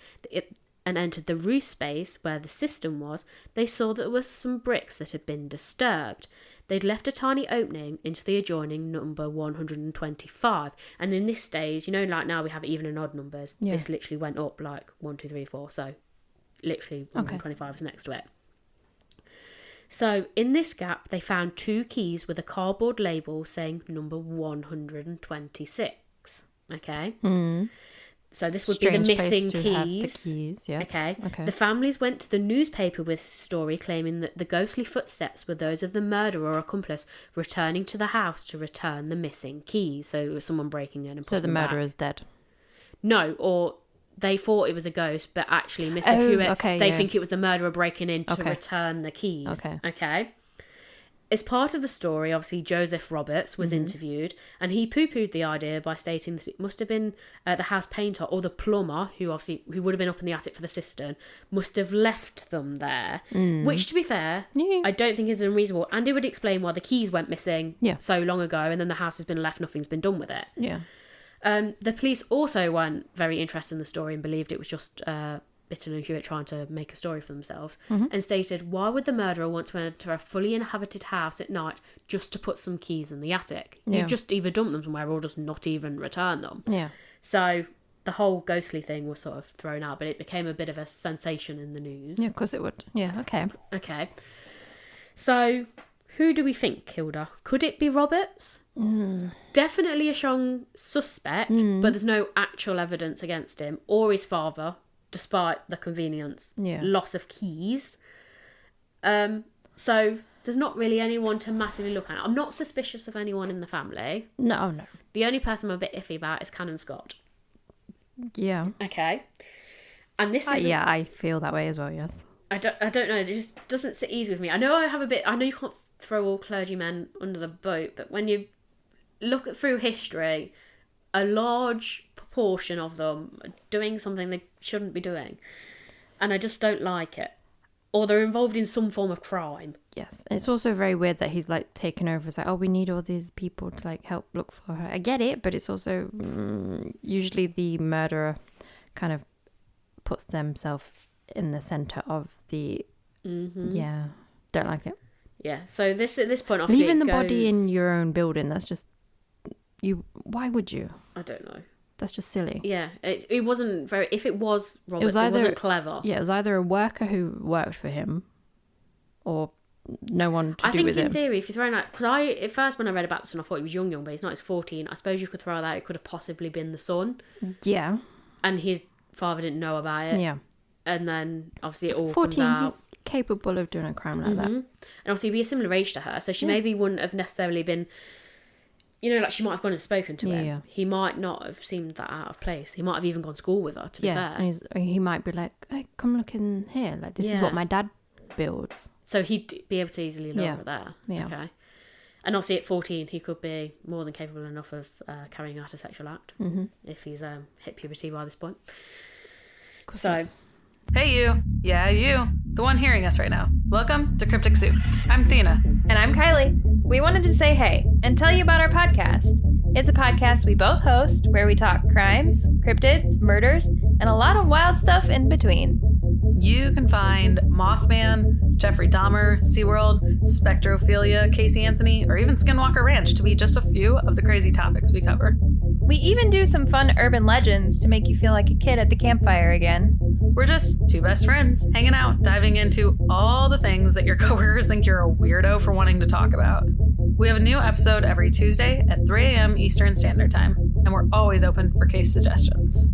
and entered the roof space where the cistern was, they saw that there were some bricks that had been disturbed. They'd left a tiny opening into the adjoining number 125. And in this days, you know, like now we have even and odd numbers. Yeah. This literally went up like 1, 2, 3, 4. So literally 125 is next to it. So in this gap, they found 2 keys with a cardboard label saying number 126. Okay. So this would be the missing keys. Have the keys, yes. Okay. The families went to the newspaper with the story claiming that the ghostly footsteps were those of the murderer or accomplice returning to the house to return the missing keys. So it was someone breaking in and putting them back. So the murderer's dead? No, or they thought it was a ghost, but actually Mr. Hewitt, they think it was the murderer breaking in to return the keys. Okay. As part of the story, obviously, Joseph Roberts was interviewed, and he poo-pooed the idea by stating that it must have been the house painter or the plumber, who would have been up in the attic for the cistern, must have left them there. Which, to be fair, I don't think is unreasonable. And it would explain why the keys went missing so long ago, and then the house has been left, nothing's been done with it. Yeah. The police also weren't very interested in the story and believed it was just Bitton and Hewitt trying to make a story for themselves, and stated, why would the murderer want to enter a fully inhabited house at night just to put some keys in the attic? You just either dump them somewhere or just not even return them. Yeah. So the whole ghostly thing was sort of thrown out, but it became a bit of a sensation in the news. Yeah, of course it would. Yeah, okay. Okay. So who do we think, Hilda? Could it be Roberts? Definitely a strong suspect, but there's no actual evidence against him, or his father, despite the convenience, loss of keys. So there's not really anyone to massively look at. I'm not suspicious of anyone in the family. No. The only person I'm a bit iffy about is Canon Scott. Yeah. Okay. And this is... I feel that way as well, yes. I don't know. It just doesn't sit easy with me. I know you can't throw all clergymen under the boat, but when you look through history, a large proportion of them are doing something they shouldn't be doing, and I just don't like it, or they're involved in some form of crime. Yes, and it's also very weird that he's like taken over. It's like, oh, we need all these people to like help look for her. I get it, but it's also usually the murderer kind of puts themselves in the center of the don't like it. Yeah, so at this point, obviously, leaving the body in your own building, that's just why would you? I don't know. That's just silly. Yeah, it wasn't very... If it was Roberts, it wasn't clever. Yeah, it was either a worker who worked for him or no one to do with him. I think in theory, if you're throwing out... Because at first when I read about this one, I thought he was young, but he's not, he's 14. I suppose you could throw that it could have possibly been the son. Yeah. And his father didn't know about it. Yeah. And then, obviously, it all 14, comes out. he's capable of doing a crime like that. And obviously, he'd be a similar age to her, so she maybe wouldn't have necessarily been... You know, like she might have gone and spoken to him. Yeah. He might not have seemed that out of place. He might have even gone to school with her, to be fair. And he might be like, hey, come look in here. Like, this is what my dad builds. So he'd be able to easily lure her there. Yeah. Okay. And obviously at 14, he could be more than capable enough of carrying out a sexual act if he's hit puberty by this point. So... Hey you. Yeah, you. The one hearing us right now. Welcome to Cryptic Soup. I'm Thena. And I'm Kylie. We wanted to say hey and tell you about our podcast. It's a podcast we both host where we talk crimes, cryptids, murders, and a lot of wild stuff in between. You can find Mothman, Jeffrey Dahmer, SeaWorld, Spectrophilia, Casey Anthony, or even Skinwalker Ranch to be just a few of the crazy topics we cover. We even do some fun urban legends to make you feel like a kid at the campfire again. We're just two best friends hanging out, diving into all the things that your coworkers think you're a weirdo for wanting to talk about. We have a new episode every Tuesday at 3 a.m. Eastern Standard Time, and we're always open for case suggestions.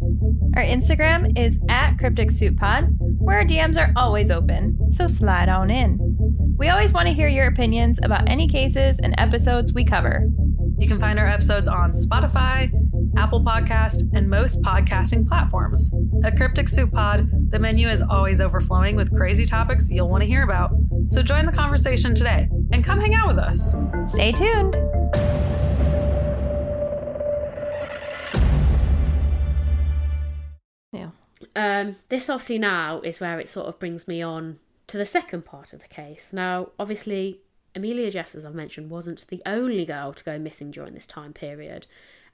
Our Instagram is at Cryptic Soup Pod, where our DMs are always open, so slide on in. We always want to hear your opinions about any cases and episodes we cover. You can find our episodes on Spotify, Apple Podcast, and most podcasting platforms. At Cryptic Soup Pod, the menu is always overflowing with crazy topics you'll want to hear about. So join the conversation today and come hang out with us. Stay tuned. This obviously now is where it sort of brings me on to the second part of the case. Now, obviously, Amelia Jeffs, as I've mentioned, wasn't the only girl to go missing during this time period.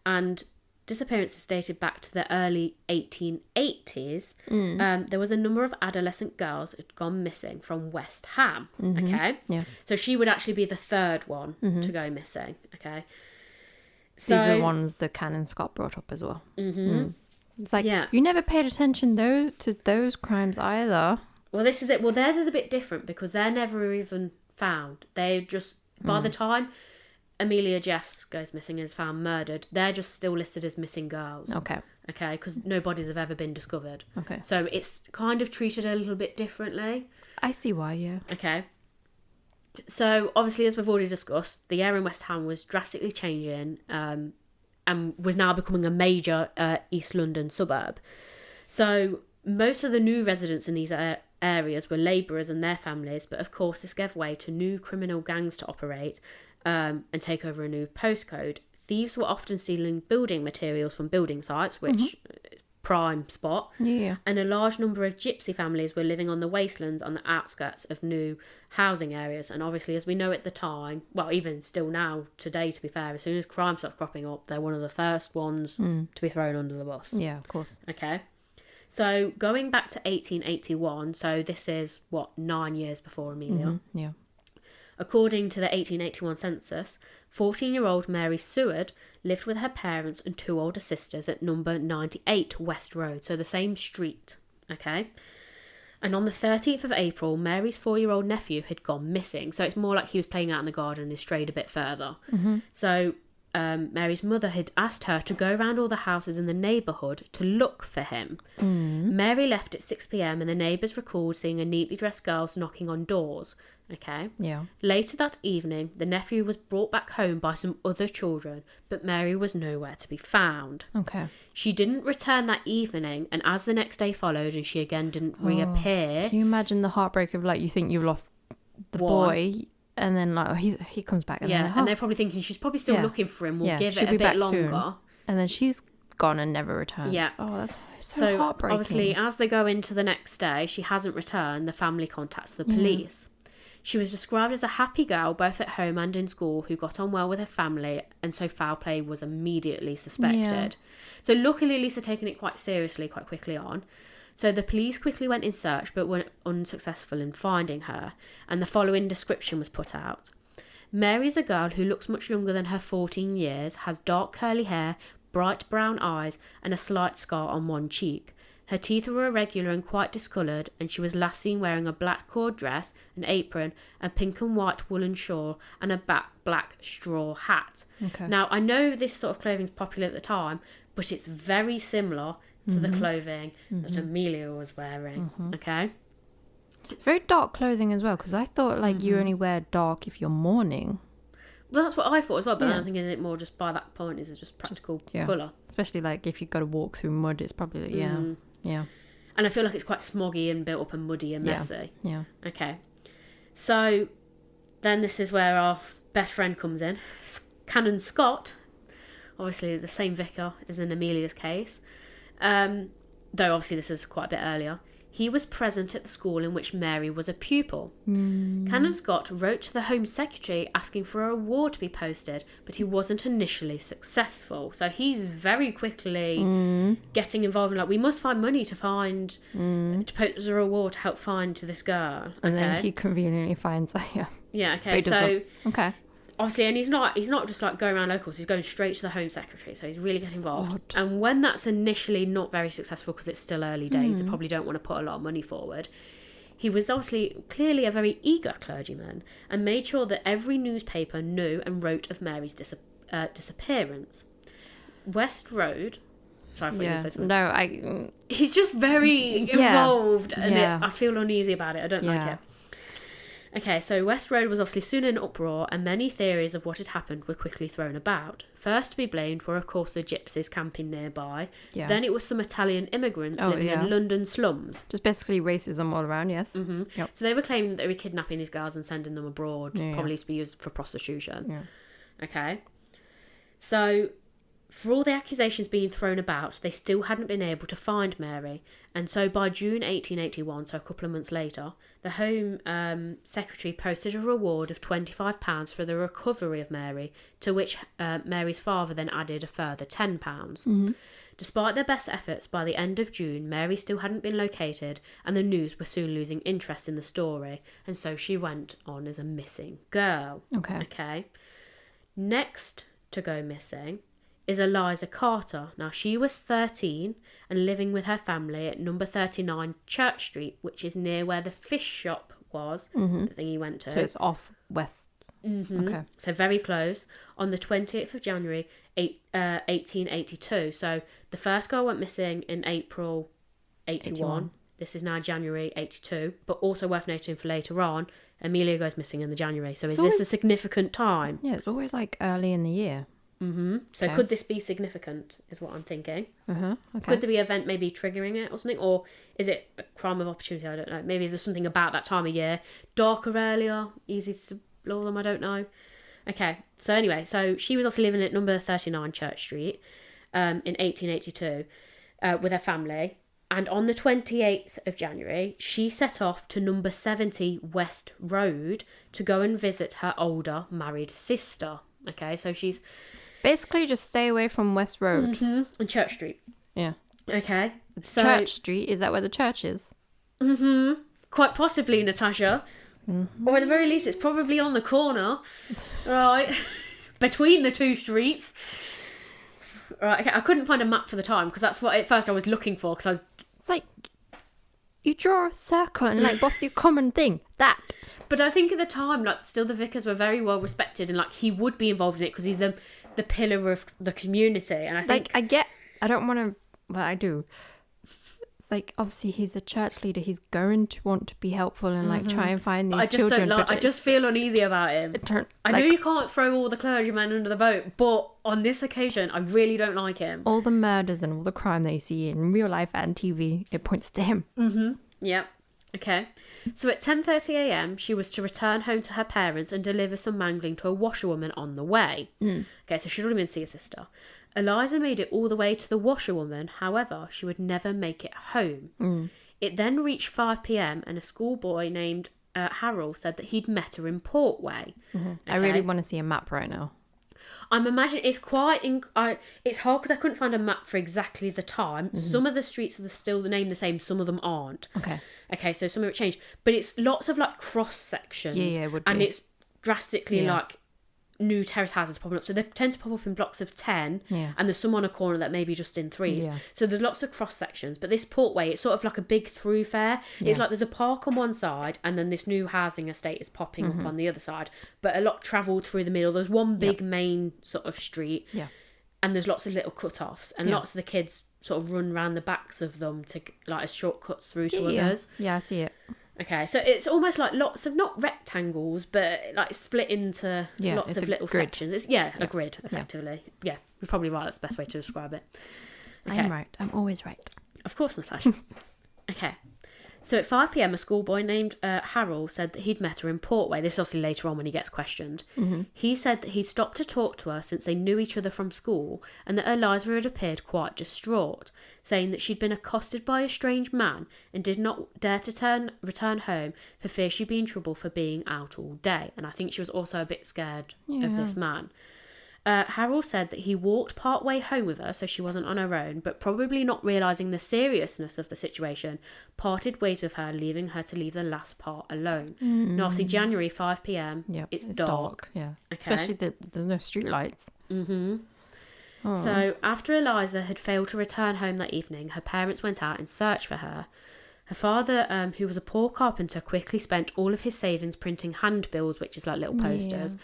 And disappearances dated back to the early 1880s. There was a number of adolescent girls who'd gone missing from West Ham. Okay? Yes. So she would actually be the third one to go missing. Okay? So, These are the ones that Canon Scott brought up as well. It's like, you never paid attention to those crimes either. Well, this is it. Well, theirs is a bit different because they're never even found. They just, by the time Amelia Jeffs goes missing and is found murdered, they're just still listed as missing girls. Okay, because no bodies have ever been discovered. Okay. So it's kind of treated a little bit differently. I see why, yeah. Okay. So, obviously, as we've already discussed, the area in West Ham was drastically changing and was now becoming a major East London suburb. So, most of the new residents in these areas were labourers and their families, but of course this gave way to new criminal gangs to operate and take over a new postcode. Thieves were often stealing building materials from building sites, which prime spot. Yeah. And a large number of gypsy families were living on the wastelands on the outskirts of new housing areas. And obviously, as we know at the time, well, even still now, today, to be fair, as soon as crime starts cropping up, they're one of the first ones to be thrown under the bus. Yeah, of course. Okay. So going back to 1881, so this is, 9 years before Amelia? Yeah. According to the 1881 census, 14-year-old Mary Seward lived with her parents and two older sisters at number 98 West Road, so the same street, okay? And on the 13th of April, Mary's 4-year-old nephew had gone missing, so it's more like he was playing out in the garden and strayed a bit further. So Mary's mother had asked her to go around all the houses in the neighbourhood to look for him. Mary left at 6 p.m. and the neighbours recalled seeing a neatly dressed girl knocking on doors. Okay. Yeah. Later that evening, the nephew was brought back home by some other children, but Mary was nowhere to be found. Okay. She didn't return that evening, and as the next day followed and she again didn't reappear. Can you imagine the heartbreak of like you think you've lost the boy, and then like he comes back and then and they're probably thinking she's probably still looking for him. We'll give it a bit longer. Soon. And then she's gone and never returns. Yeah. Oh, that's so heartbreaking. Obviously, as they go into the next day, she hasn't returned. The family contacts the police. She was described as a happy girl both at home and in school who got on well with her family, and so foul play was immediately suspected. So luckily Lisa had taken it quite seriously quite quickly on. So the police quickly went in search but were unsuccessful in finding her, and the following description was put out. Mary's a girl who looks much younger than her 14 years, has dark curly hair, bright brown eyes and a slight scar on one cheek. Her teeth were irregular and quite discoloured, and she was last seen wearing a black cord dress, an apron, a pink and white woolen shawl, and a black straw hat. Okay. Now, I know this sort of clothing is popular at the time, but it's very similar to the clothing that Amelia was wearing. Okay? Very dark clothing as well, because I thought like you only wear dark if you're mourning. Well, that's what I thought as well, but I think is it more just by that point is it just practical colour. Especially like if you've got to walk through mud, it's probably like, yeah. And I feel like it's quite smoggy and built up and muddy and messy. Yeah. Okay. So then this is where our best friend comes in. Canon Scott, obviously the same vicar as in Amelia's case. Though obviously this is quite a bit earlier. He was present at the school in which Mary was a pupil. Canon Scott wrote to the Home Secretary asking for a reward to be posted, but he wasn't initially successful. So he's very quickly getting involved in, like, we must find money to find, to post a reward to help find to this girl. And then he conveniently finds her, yeah. Yeah, okay, so... Okay. Obviously, and he's not just like going around locals, he's going straight to the Home Secretary, so he's really getting involved. Odd. And when that's initially not very successful because it's still early days, they probably don't want to put a lot of money forward, he was obviously clearly a very eager clergyman and made sure that every newspaper knew and wrote of Mary's disappearance. West Road... Sorry, I thought you were going to say something. No, He's just very involved, and Yeah. I feel uneasy about it. I don't like it. Okay, so West Road was obviously soon in uproar, and many theories of what had happened were quickly thrown about. First to be blamed were, of course, the gypsies camping nearby. Yeah. Then it was some Italian immigrants living in London slums. just basically racism all around, yes. Mm-hmm. Yep. So they were claiming that they were kidnapping these girls and sending them abroad, probably to be used for prostitution. Yeah. Okay. So, for all the accusations being thrown about, they still hadn't been able to find Mary. And so by June 1881, so a couple of months later, the Home Secretary posted a reward of £25 for the recovery of Mary, to which Mary's father then added a further £10. Despite their best efforts, by the end of June, Mary still hadn't been located, and the news were soon losing interest in the story, and so she went on as a missing girl. Okay. Next to go missing is Eliza Carter. Now, she was 13 and living with her family at number 39 Church Street, which is near where the fish shop was, the thing he went to. So it's off West. Okay. So very close. On the 28th of January, 1882. So the first girl went missing in April 81. This is now January 82. But also worth noting for later on, Amelia goes missing in the January. So is this a significant time? Yeah, it's always like early in the year. So could this be significant, is what I'm thinking. Okay. Could there be an event maybe triggering it or something? Or is it a crime of opportunity? I don't know. Maybe there's something about that time of year. Darker earlier, easy to blow them, I don't know. Okay, so anyway, so she was also living at number 39 Church Street in 1882 with her family. And on the 28th of January, she set off to number 70 West Road to go and visit her older married sister. Okay, so she's... Basically, just stay away from West Road. And Church Street. Yeah. Okay. So, Church Street, is that where the church is? quite possibly, Natasha. Or at the very least, it's probably on the corner. Right. Between the two streets. Right, okay. I couldn't find a map for the time, because that's what at first I was looking for, because I was... It's like, you draw a circle and like, what's your common thing? That. But I think at the time, like, still the vicars were very well respected, and like he would be involved in it because he's the pillar of the community. And I think, like, I don't want to, well, I do. It's like, obviously he's a church leader. He's going to want to be helpful and like try and find these children. Don't like, I just feel uneasy about him. I know you can't throw all the clergymen under the boat, but on this occasion, I really don't like him. All the murders and all the crime that you see in real life and TV, it points to him. Yep. Okay. So at 10:30 a.m, she was to return home to her parents and deliver some mangling to a washerwoman on the way. Okay, so she'd already been to see her sister. Eliza made it all the way to the washerwoman. However, she would never make it home. It then reached 5 p.m, and a schoolboy named Harold said that he'd met her in Portway. Okay? I really want to see a map right now. I'm imagining it's quite... it's hard because I couldn't find a map for exactly the time. Some of the streets are still the name the same, some of them aren't. Okay, so some of it changed. But it's lots of like cross sections. Yeah, it would be. And it's drastically like new terrace houses popping up. So they tend to pop up in blocks of 10. Yeah. And there's some on a corner that may be just in 3s. Yeah. So there's lots of cross sections. But this Portway, it's sort of like a big thoroughfare. Yeah. It's like there's a park on one side and then this new housing estate is popping up on the other side. But a lot travelled through the middle. There's one big main sort of street. Yeah. And there's lots of little cut-offs. And lots of the kids sort of run around the backs of them to like as shortcuts through to others. Yeah, I see it. Okay, so it's almost like lots of, not rectangles, but like split into lots of little grid. sections. It's a grid, effectively. Yeah, you're probably right. That's the best way to describe it. Okay. I'm right. I'm always right. Of course, Natasha. Okay. So at 5 p.m, a schoolboy named Harold said that he'd met her in Portway. This is obviously later on when he gets questioned. He said that he'd stopped to talk to her since they knew each other from school, and that Eliza had appeared quite distraught, saying that she'd been accosted by a strange man and did not dare to return home for fear she'd be in trouble for being out all day. And I think she was also a bit scared of this man. Harold said that he walked part way home with her, so she wasn't on her own, but probably not realising the seriousness of the situation, parted ways with her, leaving her to leave the last part alone. Now, obviously, January, 5 p.m, it's dark. Yeah, okay? Especially there's no street lights. So after Eliza had failed to return home that evening, her parents went out in search for her. Her father, who was a poor carpenter, quickly spent all of his savings printing handbills, which is like little posters,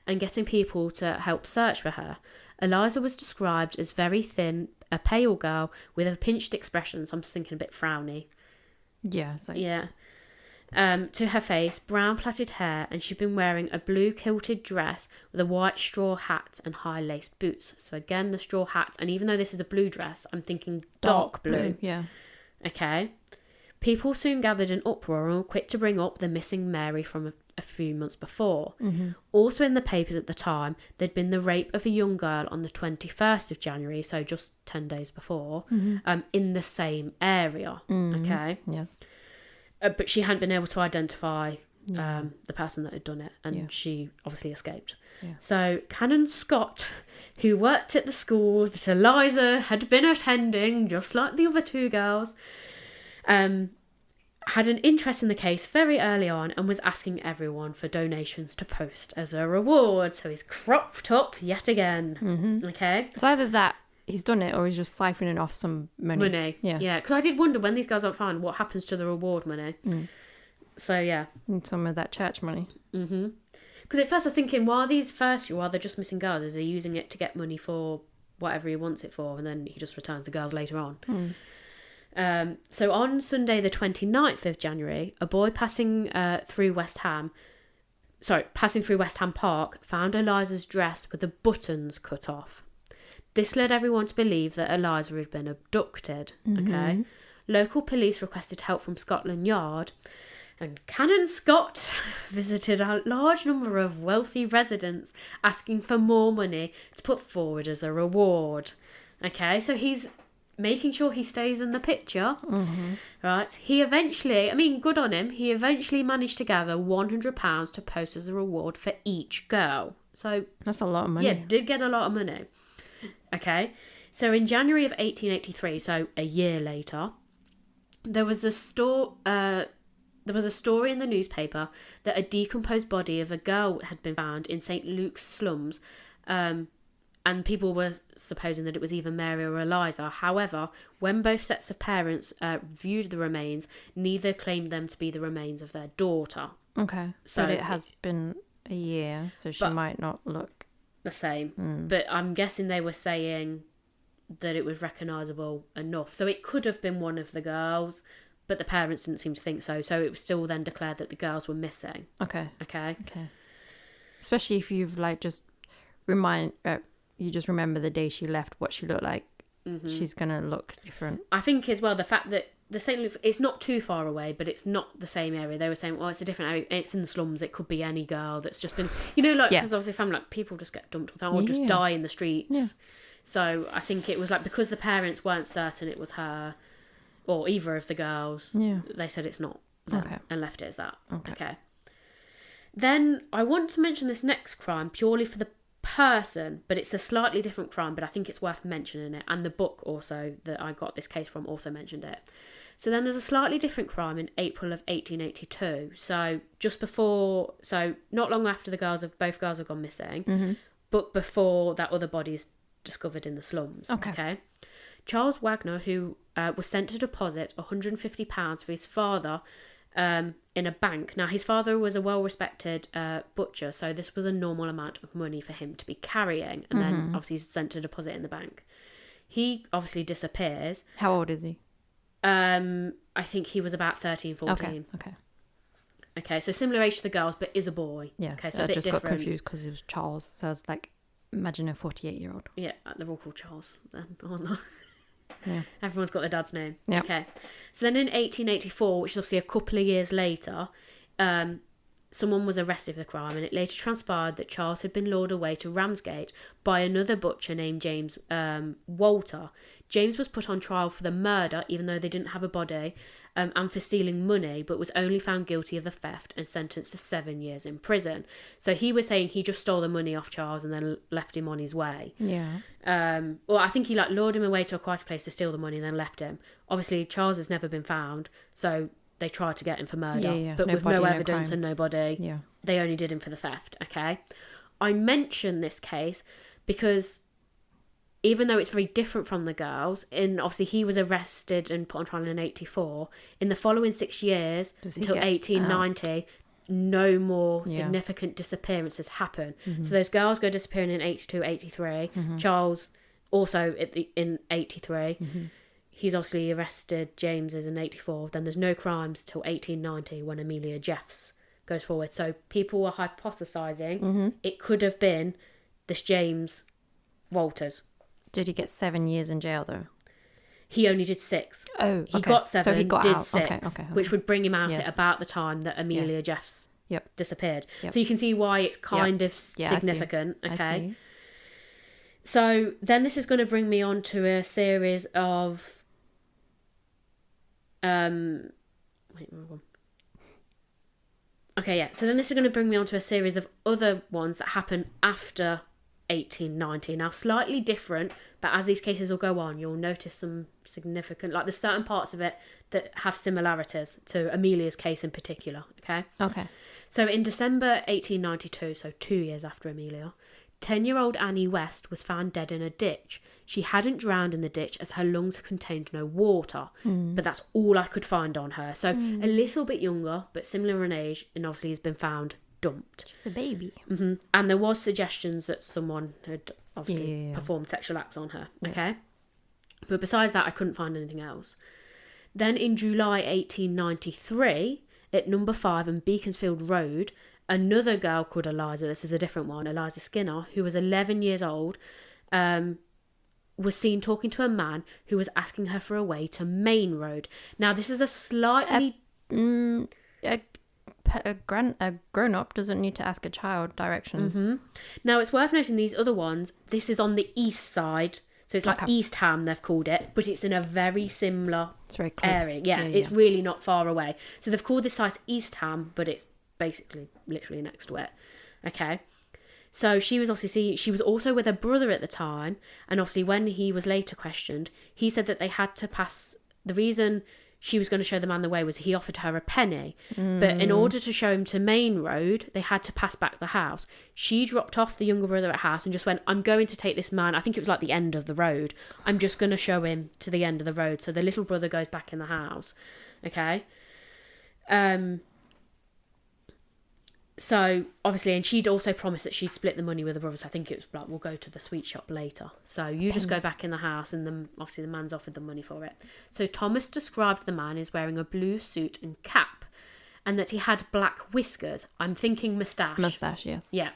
and getting people to help search for her. Eliza was described as very thin, a pale girl with a pinched expression, so I'm just thinking a bit frowny. Yeah. It's like... Yeah. To her face, brown plaited hair, and she'd been wearing a blue kilted dress with a white straw hat and high laced boots. So again, the straw hat, and even though this is a blue dress, I'm thinking dark blue. Yeah. Okay. People soon gathered in uproar and were quick to bring up the missing Mary from a few months before. Also in the papers at the time, there'd been the rape of a young girl on the 21st of January, so just 10 days before, in the same area. Okay. Yes. But she hadn't been able to identify the person that had done it, and she obviously escaped. So Canon Scott, who worked at the school that Eliza had been attending, just like the other two girls, had an interest in the case very early on and was asking everyone for donations to post as a reward. So he's cropped up yet again. Okay. It's either that he's done it or he's just siphoning off some money. Yeah. Because I did wonder when these girls aren't found, what happens to the reward money. So yeah. And some of that church money. Because at first I was thinking, while they're just missing girls, is he using it to get money for whatever he wants it for, and then he just returns the girls later on. So on Sunday the 29th of January, a boy passing through West Ham Park found Eliza's dress with the buttons cut off. This led everyone to believe that Eliza had been abducted. Okay. Local police requested help from Scotland Yard, and Canon Scott visited a large number of wealthy residents asking for more money to put forward as a reward. Okay, so he's making sure he stays in the picture. Right. He eventually, good on him, he eventually managed to gather £100 to post as a reward for each girl. So that's a lot of money. Yeah, did get a lot of money. Okay. So in January of 1883, so a year later, there was a story in the newspaper that a decomposed body of a girl had been found in St. Luke's slums, and people were supposing that it was either Mary or Eliza. However, when both sets of parents viewed the remains, neither claimed them to be the remains of their daughter. Okay, so but it has been a year, so she might not look the same. But I'm guessing they were saying that it was recognisable enough. So it could have been one of the girls, but the parents didn't seem to think so. So it was still then declared that the girls were missing. Okay. Okay. Especially if you've you just remember the day she left, what she looked like. She's gonna look different. I think as well the fact that the St. Luke's, it's not too far away, but it's not the same area. They were saying, well, it's a different area. It's in the slums. It could be any girl that's just been, because obviously family, people just get dumped all the time or just die in the streets. Yeah. So I think it was because the parents weren't certain it was her or either of the girls. Yeah. They said it's not them and left it as that. Okay. Then I want to mention this next crime purely for the person, but it's a slightly different crime, but I think it's worth mentioning it. And the book also that I got this case from also mentioned it. So then there's a slightly different crime in April of 1882. So not long after both girls have gone missing, but before that other body is discovered in the slums. Okay. Charles Wagner, who was sent to deposit £150 for his father in a bank. Now, his father was a well-respected butcher, so this was a normal amount of money for him to be carrying, and then obviously he's sent to deposit in the bank. He obviously disappears. How old is he? I think he was about 13, 14. Okay, so similar age to the girls, but is a boy. Yeah, okay, so I just got confused because it was Charles, so I was like, imagine a 48-year-old. Yeah, they're all called Charles then, aren't they? Yeah. Everyone's got their dad's name. Yeah. Okay. So then in 1884, which is obviously a couple of years later, someone was arrested for the crime, and it later transpired that Charles had been lured away to Ramsgate by another butcher named James Walter. James was put on trial for the murder, even though they didn't have a body, and for stealing money, but was only found guilty of the theft and sentenced to 7 years in prison. So he was saying he just stole the money off Charles and then left him on his way. Yeah. Well, I think he lured him away to a quiet place to steal the money and then left him. Obviously, Charles has never been found, so they tried to get him for murder, but with no evidence and no body. Yeah. They only did him for the theft. Okay. I mention this case because even though it's very different from the girls, obviously he was arrested and put on trial in 1984. In the following 6 years, until 1890, no more significant disappearances happen. So those girls go disappearing in 82, 83. Charles also in 83. He's obviously arrested. James is in 84. Then there's no crimes till 1890 when Amelia Jeffs goes forward. So people were hypothesising it could have been this James Walters. Did he get 7 years in jail though? He only did 6. Oh, okay. He got 7, so he got did out. 6, Okay. which would bring him out at about the time that Amelia Jeffs disappeared. So you can see why it's kind of significant. Okay. So then this is going to bring me on to a series of so then this is going to bring me on to a series of other ones that happen after 1890. Now, slightly different, but as these cases will go on, you'll notice some significant, there's certain parts of it that have similarities to Amelia's case in particular. Okay. So in December 1892, so 2 years after Amelia, 10-year-old Annie West was found dead in a ditch. She hadn't drowned in the ditch as her lungs contained no water, but that's all I could find on her. So a little bit younger, but similar in age, and obviously has been found dumped. She's a baby. And there was suggestions that someone had obviously performed sexual acts on her. Okay. But besides that, I couldn't find anything else. Then in July 1893, at number 5 on Beaconsfield Road, another girl called Eliza, this is a different one, Eliza Skinner, who was 11 years old, was seen talking to a man who was asking her for a way to Main Road. Now, this is a slightly... A grown-up doesn't need to ask a child directions. Now, it's worth noting these other ones, this is on the east side, so it's like East Ham, they've called it, but it's in a very similar very close. area. It's really not far away. So they've called this site East Ham, but it's basically literally next to it. Okay. So she was also with her brother at the time, and obviously when he was later questioned, he said that they had to pass, the reason she was going to show the man the way was he offered her a penny, but in order to show him to Main Road, they had to pass back the house. She dropped off the younger brother at house and just went, I'm going to take this man, I think it was like the end of the road, I'm just going to show him to the end of the road. So the little brother goes back in the house. Okay. So obviously, and she'd also promised that she'd split the money with her brother. So I think it was like, we'll go to the sweet shop later. So you just go back in the house, and then obviously the man's offered the money for it. So Thomas described the man as wearing a blue suit and cap, and that he had black whiskers. I'm thinking moustache. Moustache, yes. Yeah.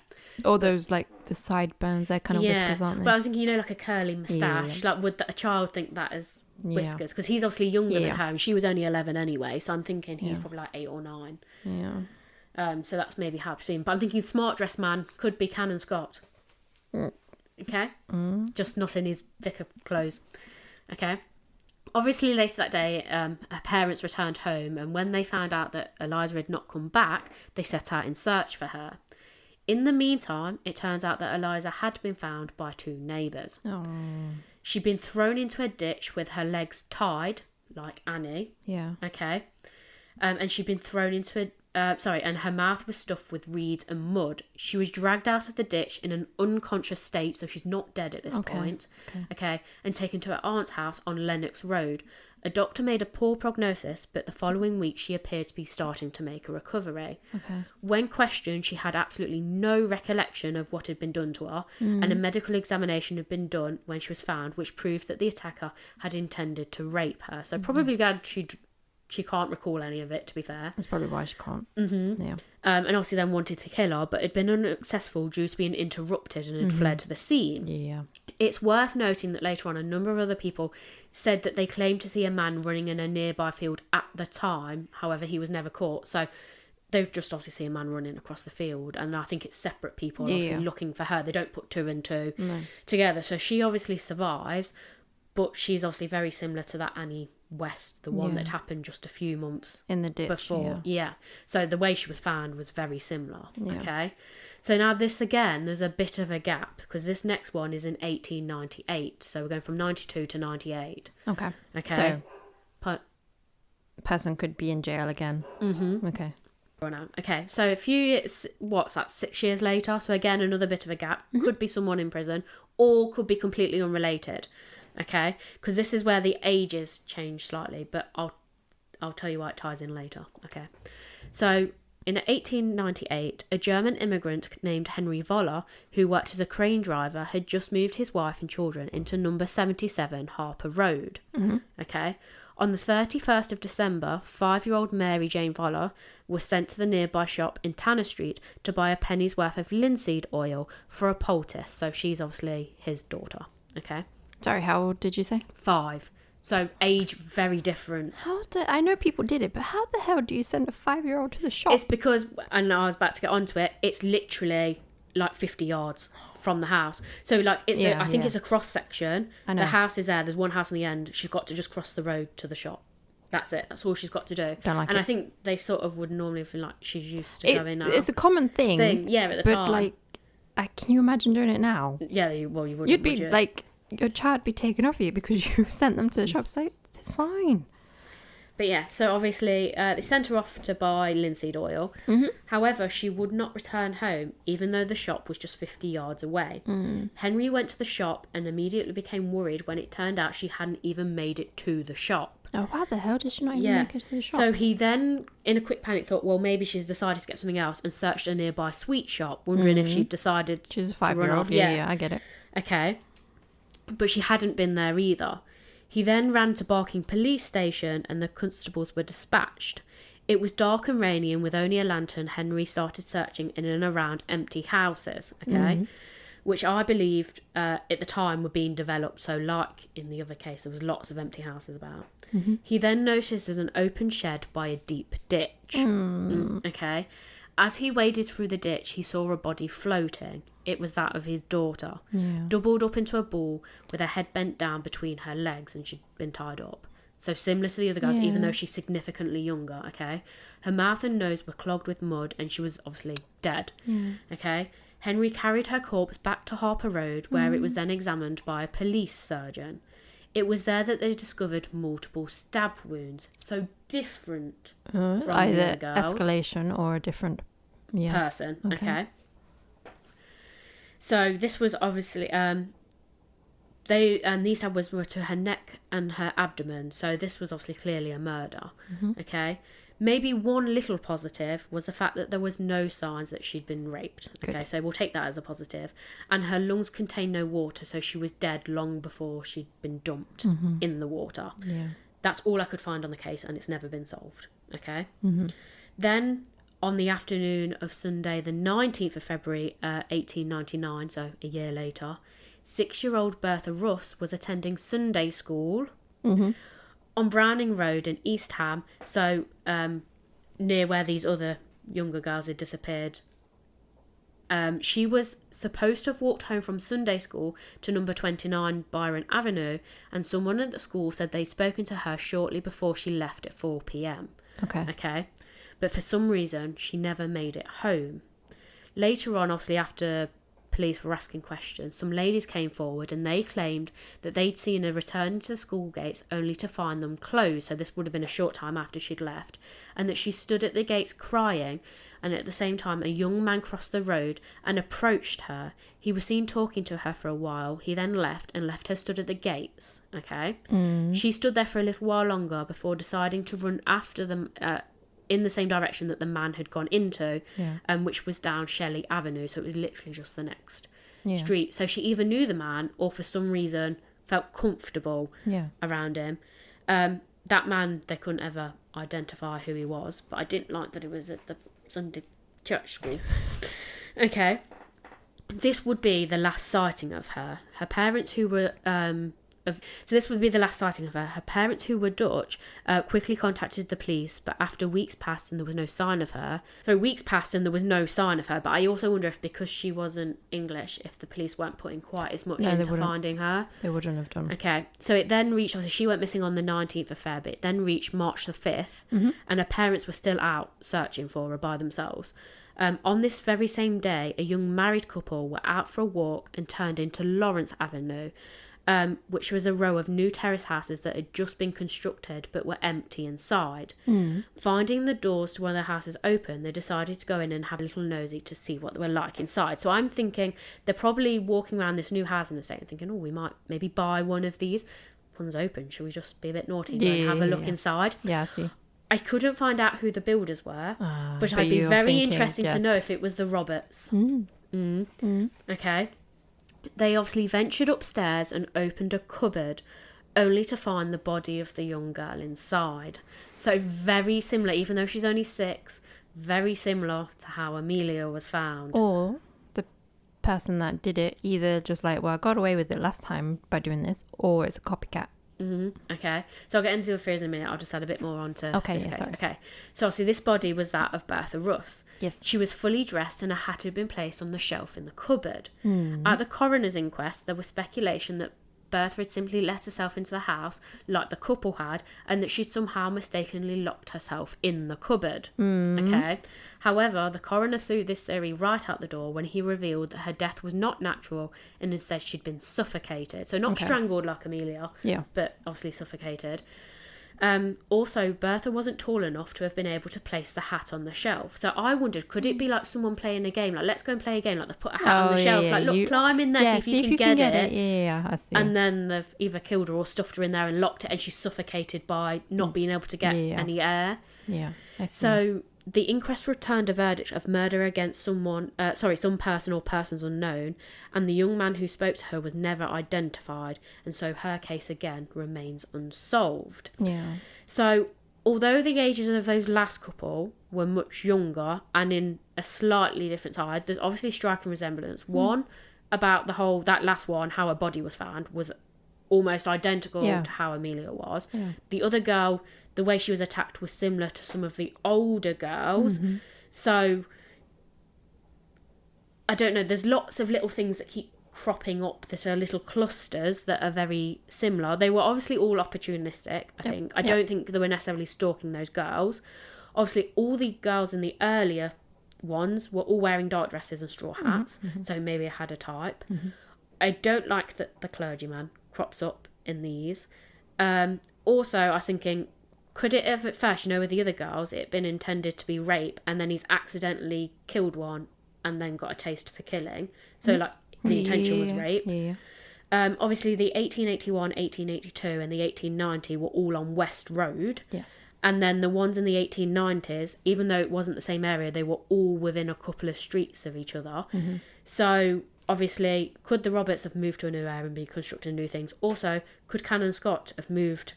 Or those like the sideburns, they're kind of whiskers, aren't they? But I was thinking, like a curly moustache. Like, would a child think that as whiskers? Because he's obviously younger than her, and she was only 11 anyway. So I'm thinking he's probably like 8 or 9. Yeah. So that's maybe how I've seen. But I'm thinking smart dressed man could be Canon Scott. Okay? Just not in his vicar clothes. Okay? Obviously, later that day, her parents returned home, and when they found out that Eliza had not come back, they set out in search for her. In the meantime, it turns out that Eliza had been found by 2 neighbours. Oh. She'd been thrown into a ditch with her legs tied, like Annie. Yeah. Okay? And she'd been thrown into a... and her mouth was stuffed with reeds and mud. She was dragged out of the ditch in an unconscious state, so she's not dead at this point. Okay, and taken to her aunt's house on Lennox Road. A doctor made a poor prognosis, but the following week she appeared to be starting to make a recovery. Okay. When questioned, she had absolutely no recollection of what had been done to her, and a medical examination had been done when she was found, which proved that the attacker had intended to rape her. So probably glad she can't recall any of it, to be fair. That's probably why she can't. Mm-hmm. Yeah. and obviously then wanted to kill her, but had been unsuccessful due to being interrupted and had fled to the scene. Yeah. It's worth noting that later on, a number of other people said that they claimed to see a man running in a nearby field at the time. However, he was never caught. So they've just obviously seen a man running across the field, and I think it's separate people obviously looking for her. They don't put two and two together. So she obviously survives, but she's obviously very similar to that Annie West, the one that happened just a few months in the ditch before. Yeah. So the way she was found was very similar. Okay. So now this again, there's a bit of a gap because this next one is in 1898. So we're going from 92 to 98. Okay. Okay. So person could be in jail again. Okay. Okay, so a few years, what's that, 6 years later? So again, another bit of a gap. Could be someone in prison or could be completely unrelated. Okay, because this is where the ages change slightly, but I'll tell you why it ties in later. Okay, so in 1898, a German immigrant named Henry Voller, who worked as a crane driver, had just moved his wife and children into number 77 Harper Road. Okay. On the 31st of December, 5-year-old Mary Jane Voller was sent to the nearby shop in Tanner Street to buy a penny's worth of linseed oil for a poultice. So she's obviously his daughter. Okay. Sorry, how old did you say? 5. So age very different. I know people did it, but how the hell do you send a 5-year-old to the shop? It's because, and I was about to get onto it, it's literally like 50 yards from the house. So like I think it's a cross section. The house is there. There's one house in the end. She's got to just cross the road to the shop. That's it. That's all she's got to do. And I think they sort of would normally feel like she's used to going out. It's a common thing. At the time. But like, can you imagine doing it now? Yeah, you wouldn't. You'd be like, your child would be taken off you because you sent them to the shop. So it's fine. But yeah, so obviously they sent her off to buy linseed oil. However, she would not return home, even though the shop was just 50 yards away. Henry went to the shop and immediately became worried when it turned out she hadn't even made it to the shop. Oh, how the hell did she not even make it to the shop? So he then, in a quick panic, thought, well, maybe she's decided to get something else and searched a nearby sweet shop, wondering if she'd decided she's a 5-year-old. Yeah, I get it. Okay. But she hadn't been there either. He then ran to Barking police station and the constables were dispatched. It was dark and rainy, and with only a lantern, Henry started searching in and around empty houses, okay? Which I believed at the time were being developed. So like in the other case, there was lots of empty houses about. He then noticed there's an open shed by a deep ditch. Okay. As he waded through the ditch, he saw a body floating. It was that of his daughter, doubled up into a ball with her head bent down between her legs, and she'd been tied up. So similar to the other girls, even though she's significantly younger, okay? Her mouth and nose were clogged with mud, and she was obviously dead, okay? Henry carried her corpse back to Harper Road, where it was then examined by a police surgeon. It was there that they discovered multiple stab wounds, so different from either the girls. Escalation or a different person. Okay. So this was obviously these stab wounds were to her neck and her abdomen. So this was obviously clearly a murder. Okay. Maybe one little positive was the fact that there was no signs that she'd been raped. Okay, so we'll take that as a positive. And her lungs contained no water, so she was dead long before she'd been dumped in the water. Yeah. That's all I could find on the case, and it's never been solved. Okay. Then on the afternoon of Sunday, the 19th of February, 1899, so a year later, 6-year-old Bertha Russ was attending Sunday school on Browning Road in East Ham, so near where these other younger girls had disappeared. She was supposed to have walked home from Sunday school to number 29 Byron Avenue, and someone at the school said they'd spoken to her shortly before she left at 4 p.m. Okay. But for some reason, she never made it home. Later on, obviously, after police were asking questions, some ladies came forward and they claimed that they'd seen her return to the school gates only to find them closed. So this would have been a short time after she'd left, and that she stood at the gates crying, and at the same time a young man crossed the road and approached her. He was seen talking to her for a while. He then left her stood at the gates. Okay. She stood there for a little while longer before deciding to run after them in the same direction that the man had gone into, which was down Shelley Avenue. So it was literally just the next street. So she either knew the man or for some reason felt comfortable around him. That man, they couldn't ever identify who he was, but I didn't like that it was at the Sunday church school. Okay. This would be the last sighting of her. Her parents, who were so this would be the last sighting of her. Her parents, who were Dutch, quickly contacted the police, but after weeks passed and there was no sign of her. So weeks passed and there was no sign of her. But I also wonder if, because she wasn't English, if the police weren't putting quite as much into finding her. They wouldn't have done. Okay, so it then reached, obviously she went missing on the 19th of Feb. It then reached March the 5th, and her parents were still out searching for her by themselves. On this very same day, a young married couple were out for a walk and turned into Lawrence Avenue, which was a row of new terrace houses that had just been constructed but were empty inside. Finding the doors to one of the houses open, they decided to go in and have a little nosy to see what they were like inside. So I'm thinking they're probably walking around this new housing estate and thinking, oh, we might maybe buy one of these. One's open, should we just be a bit naughty and have a look inside? Yeah, I see. I couldn't find out who the builders were, but I'd be very interested to know if it was the Roberts. Okay. They obviously ventured upstairs and opened a cupboard, only to find the body of the young girl inside. So very similar, even though she's only 6, very similar to how Amelia was found. Or the person that did it either just like, well, I got away with it last time by doing this, or it's a copycat. Okay, so I'll get into your fears in a minute. I'll just add a bit more onto this case. Sorry. Okay, so obviously this body was that of Bertha Russ. Yes. She was fully dressed and a hat had been placed on the shelf in the cupboard. At the coroner's inquest, there was speculation that Bertha had simply let herself into the house like the couple had, and that she'd somehow mistakenly locked herself in the cupboard. Okay. However, the coroner threw this theory right out the door when he revealed that her death was not natural and instead she'd been suffocated. So not strangled like Amelia, but obviously suffocated. Also, Bertha wasn't tall enough to have been able to place the hat on the shelf. So I wondered, could it be like someone playing a game? Like, let's go and play a game. Like, they put a hat on the shelf. Like, look, climb in there, see if you can get it. Yeah, I see. And then they've either killed her or stuffed her in there and locked it, and she's suffocated by not being able to get any air. Yeah, I see. So the inquest returned a verdict of murder against some person or persons unknown, and the young man who spoke to her was never identified, and so her case again remains unsolved. Yeah. So although the ages of those last couple were much younger and in a slightly different size, there's obviously striking resemblance. One, about that last one, how her body was found, was almost identical to how Amelia was. The other girl, the way she was attacked was similar to some of the older girls. So I don't know, there's lots of little things that keep cropping up that are little clusters that are very similar. They were obviously all opportunistic, I think. I don't think they were necessarily stalking those girls. Obviously, all the girls in the earlier ones were all wearing dark dresses and straw hats, so maybe I had a type. I don't like that the clergyman crops up in these. Also, I was thinking, could it have at first, with the other girls, it had been intended to be rape, and then he's accidentally killed one and then got a taste for killing? So, like, the intention was rape. Obviously, the 1881, 1882 and the 1890 were all on West Road. Yes. And then the ones in the 1890s, even though it wasn't the same area, they were all within a couple of streets of each other. So, obviously, could the Roberts have moved to a new area and be constructing new things? Also, could Canon Scott have moved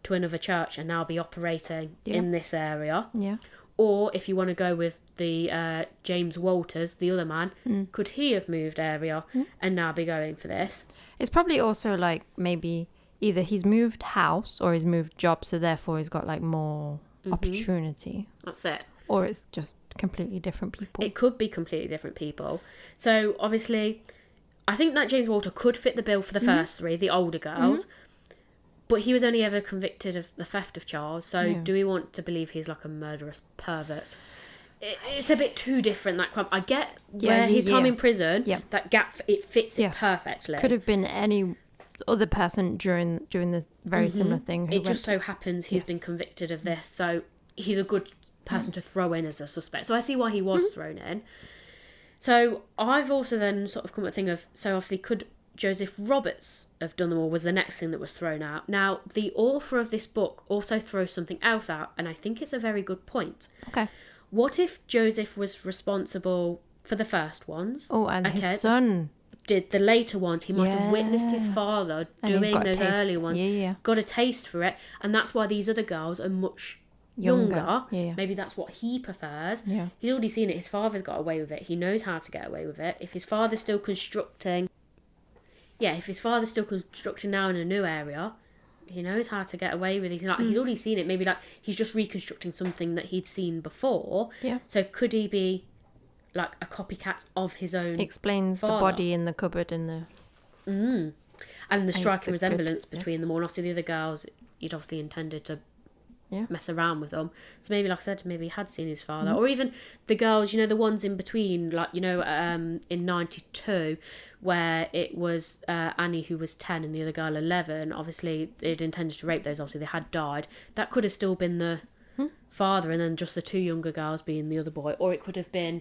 to another church and now be operating in this area? Yeah. Or if you want to go with the James Walters, the other man, could he have moved area and now be going for this? It's probably also like maybe either he's moved house or he's moved job, so therefore he's got like more opportunity. That's it. Or it's just completely different people. It could be completely different people. So obviously, I think that James Walter could fit the bill for the first three, the older girls. But he was only ever convicted of the theft of Charles. So do we want to believe he's like a murderous pervert? It's a bit too different, that crime. I get where his time in prison, that gap, it fits it perfectly. Could have been any other person during this very similar thing. It just so happens he's been convicted of this. So he's a good person to throw in as a suspect. So I see why he was thrown in. So I've also then sort of come to think of, so obviously could Joseph Roberts have done them all, was the next thing that was thrown out. Now, the author of this book also throws something else out, and I think it's a very good point. Okay. What if Joseph was responsible for the first ones? Oh, and his son did the later ones. He might have witnessed his father doing those early ones, got a taste for it, and that's why these other girls are much younger. Yeah. Maybe that's what he prefers. Yeah. He's already seen it. His father's got away with it. He knows how to get away with it. If his father's still constructing now in a new area, he knows how to get away with it. He's already seen it. Maybe like he's just reconstructing something that he'd seen before. Yeah. So could he be like a copycat of his own? Explains father? the body in the cupboard and the. And the striking it's a resemblance good- between them all. And obviously the other girls, he'd obviously intended to Yeah. mess around with them. So maybe, like I said, maybe he had seen his father. Or even the girls, you know, the ones in between, like, you know, in 92, where it was Annie who was 10 and the other girl 11. Obviously, they'd intended to rape those. Obviously, they had died. That could have still been the father, and then just the 2 younger girls being the other boy. Or it could have been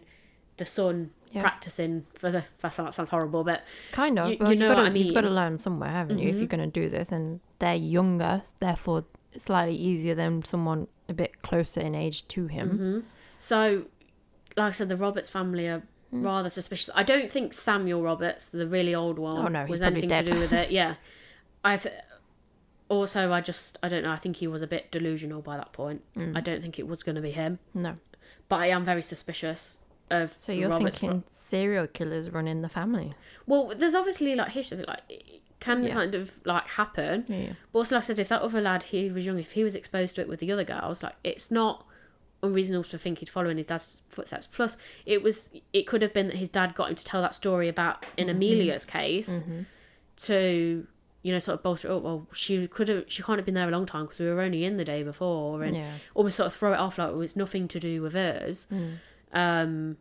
the son practicing for the... That sounds horrible, but... Kind of. You Well, know what I mean? You've got to learn somewhere, haven't you, if you're going to do this. And they're younger, therefore slightly easier than someone a bit closer in age to him. So, like I said, the Roberts family are rather suspicious. I don't think Samuel Roberts, the really old one, Oh, no, he's was probably anything dead. to do with it. Yeah. I don't know. I think he was a bit delusional by that point. I don't think it was going to be him. No. But I am very suspicious of So you're Roberts. thinking serial killers run in the family? Well, there's obviously like history, like it can kind of like happen. Yeah. But also, like I said, if that other lad, he was young, if he was exposed to it with the other girls, like it's not unreasonable to think he'd follow in his dad's footsteps. Plus, it could have been that his dad got him to tell that story about in Amelia's case to, you know, sort of bolster it up. Well, she can't have been there a long time because we were only in the day before, and almost sort of throw it off like it's nothing to do with us. And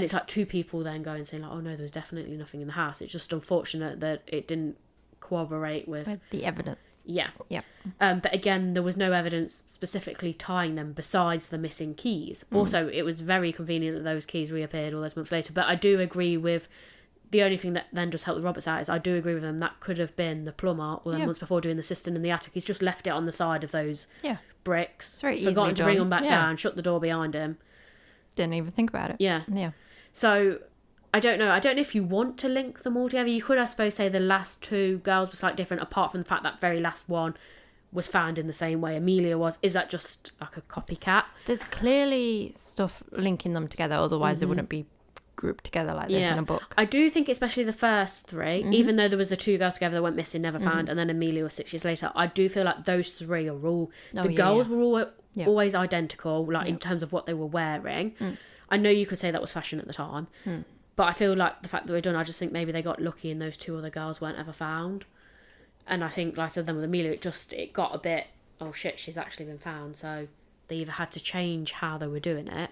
it's like 2 people then going and saying like, oh no, there was definitely nothing in the house. It's just unfortunate that it didn't corroborate with the evidence. Yeah. Yeah. But again, there was no evidence specifically tying them besides the missing keys. Also, it was very convenient that those keys reappeared all those months later. But I do agree with the only thing that then just helped the Roberts out is I do agree with them that could have been the plumber all them months before doing the cistern in the attic. He's just left it on the side of those bricks. It's very forgotten easily to bring done. them back down, shut the door behind him. Didn't even think about it. Yeah. Yeah. So I don't know. I don't know if you want to link them all together. You could, I suppose, say the last 2 girls were slightly different, apart from the fact that very last one was found in the same way Amelia was. Is that just like a copycat? There's clearly stuff linking them together, otherwise they wouldn't be grouped together like this in a book. I do think especially the first 3, even though there was the 2 girls together that went missing, never found, and then Amelia was 6 years later, I do feel like those 3 are all... the girls were all always identical, like in terms of what they were wearing. I know you could say that was fashion at the time, but I feel like the fact that we're done, I just think maybe they got lucky and those 2 other girls weren't ever found. And I think, like I said, then with Amelia, it got a bit, oh shit, she's actually been found. So they either had to change how they were doing it,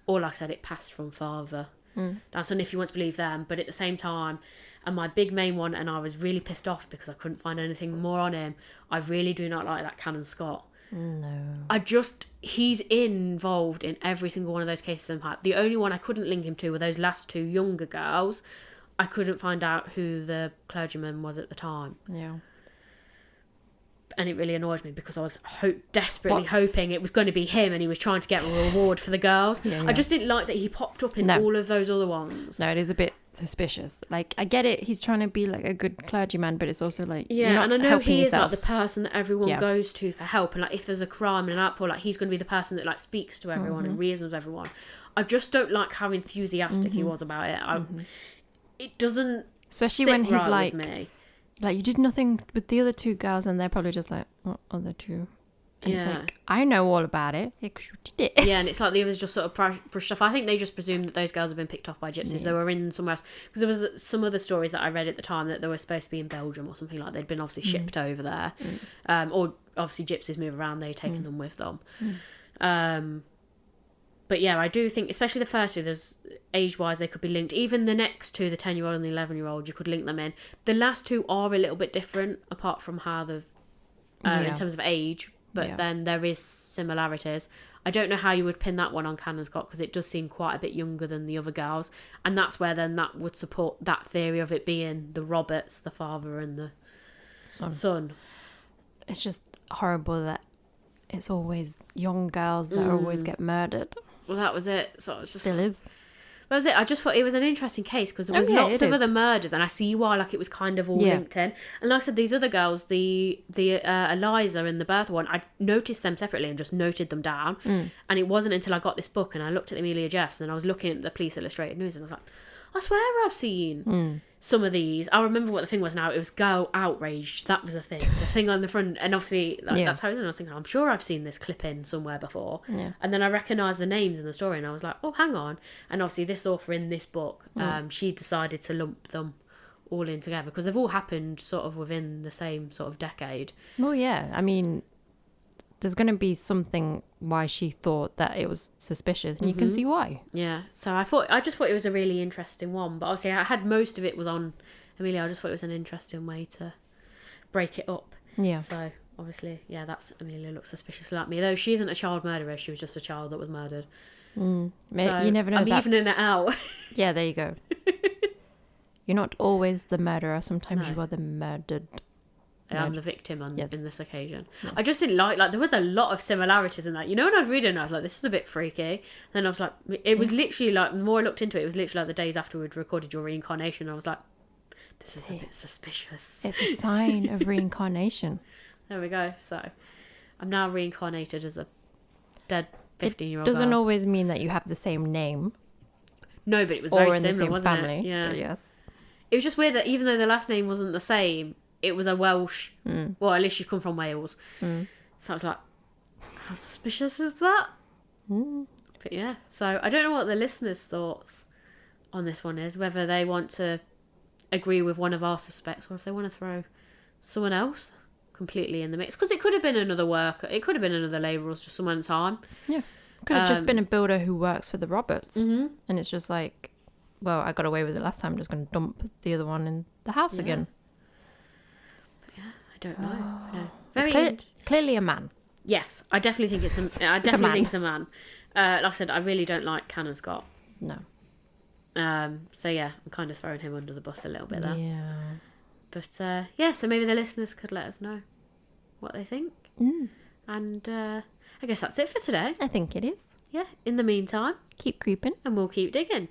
or like I said, it passed from father. That's on if you want to believe them. But at the same time, and my big main one, and I was really pissed off because I couldn't find anything more on him, I really do not like that Canon Scott. No. He's involved in every single one of those cases in part. The only one I couldn't link him to were those last 2 younger girls. I couldn't find out who the clergyman was at the time. Yeah. And it really annoyed me because I was desperately hoping it was going to be him and he was trying to get a reward for the girls. I just didn't like that he popped up in all of those other ones. No, it is a bit suspicious. Like, I get it, he's trying to be like a good clergyman, but it's also like, you're not and I know helping he yourself. is like the person that everyone goes to for help, and like if there's a crime and an outpour, like he's going to be the person that like speaks to everyone and reasons with everyone. I just don't like how enthusiastic he was about it. It doesn't, especially sit when he's right like, with me. Like, you did nothing with the other 2 girls, and they're probably just like, what other 2? And it's like, I know all about it. Yeah, 'cause you did it. Yeah, and it's like the others just sort of brushed off. I think they just presumed that those girls had been picked off by gypsies. They were in somewhere else. Because there was some other stories that I read at the time that they were supposed to be in Belgium or something like they'd been obviously shipped over there. Or obviously gypsies move around, they'd taken them with them. But yeah, I do think, especially the first 2, there's age-wise, they could be linked. Even the next 2, the 10-year-old and the 11-year-old, you could link them in. The last 2 are a little bit different, apart from how they've, in terms of age. But then there is similarities. I don't know how you would pin that one on Canon Scott, because it does seem quite a bit younger than the other girls. And that's where then that would support that theory of it being the Roberts, the father and the son. It's just horrible that it's always young girls that always get murdered. Well, that was it. So it was just, Still is. That was it. I just thought it was an interesting case because there was lots of other murders, and I see why like it was kind of all linked in. And like I said, these other girls, the Eliza and the Bertha one, I noticed them separately and just noted them down. And it wasn't until I got this book and I looked at Amelia Jeffs and I was looking at the Police Illustrated News and I was like, I swear I've seen some of these. I remember what the thing was now. It was Girl Outraged. That was the thing on the front. And obviously, that's how it was. And I was thinking, I'm sure I've seen this clipping somewhere before. Yeah. And then I recognised the names in the story and I was like, oh, hang on. And obviously this author in this book, she decided to lump them all in together because they've all happened sort of within the same sort of decade. Well, yeah. I mean, there's going to be something why she thought that it was suspicious, and you can see why. Yeah. So I just thought it was a really interesting one, but obviously I had most of it was on Amelia. I just thought it was an interesting way to break it up. Yeah. So obviously, yeah, that's Amelia looks suspiciously like me, though she isn't a child murderer. She was just a child that was murdered. So you never know. I'm evening it out. Yeah, there you go. You're not always the murderer. Sometimes you are the murdered. I'm the victim in this occasion. Yeah. I just didn't like there was a lot of similarities in that. You know, when I was reading, I was like, this is a bit freaky. Then I was like, it was literally like, the more I looked into it, it was literally like the days after we'd recorded your reincarnation. I was like, this is a bit suspicious. It's a sign of reincarnation. There we go. So I'm now reincarnated as a dead 15-year-old girl. Doesn't always mean that you have the same name. No, but it was very similar, wasn't family, it? Yeah. Yes. It was just weird that even though the last name wasn't the same, it was a Welsh, well, at least you come from Wales. So I was like, how suspicious is that? But yeah, so I don't know what the listeners' thoughts on this one is, whether they want to agree with one of our suspects or if they want to throw someone else completely in the mix. Because it could have been another worker, it could have been another labourer, just someone at a time. Yeah, could have just been a builder who works for the Roberts. And it's just like, well, I got away with it last time, I'm just going to dump the other one in the house again. I don't know. No. It's clearly a man. Yes, I definitely think it's a. I definitely think it's a man. Like I said, I really don't like Canon Scott. No. So yeah, I'm kind of throwing him under the bus a little bit there. Yeah. But yeah, so maybe the listeners could let us know what they think. And I guess that's it for today. I think it is. Yeah. In the meantime, keep creeping, and we'll keep digging.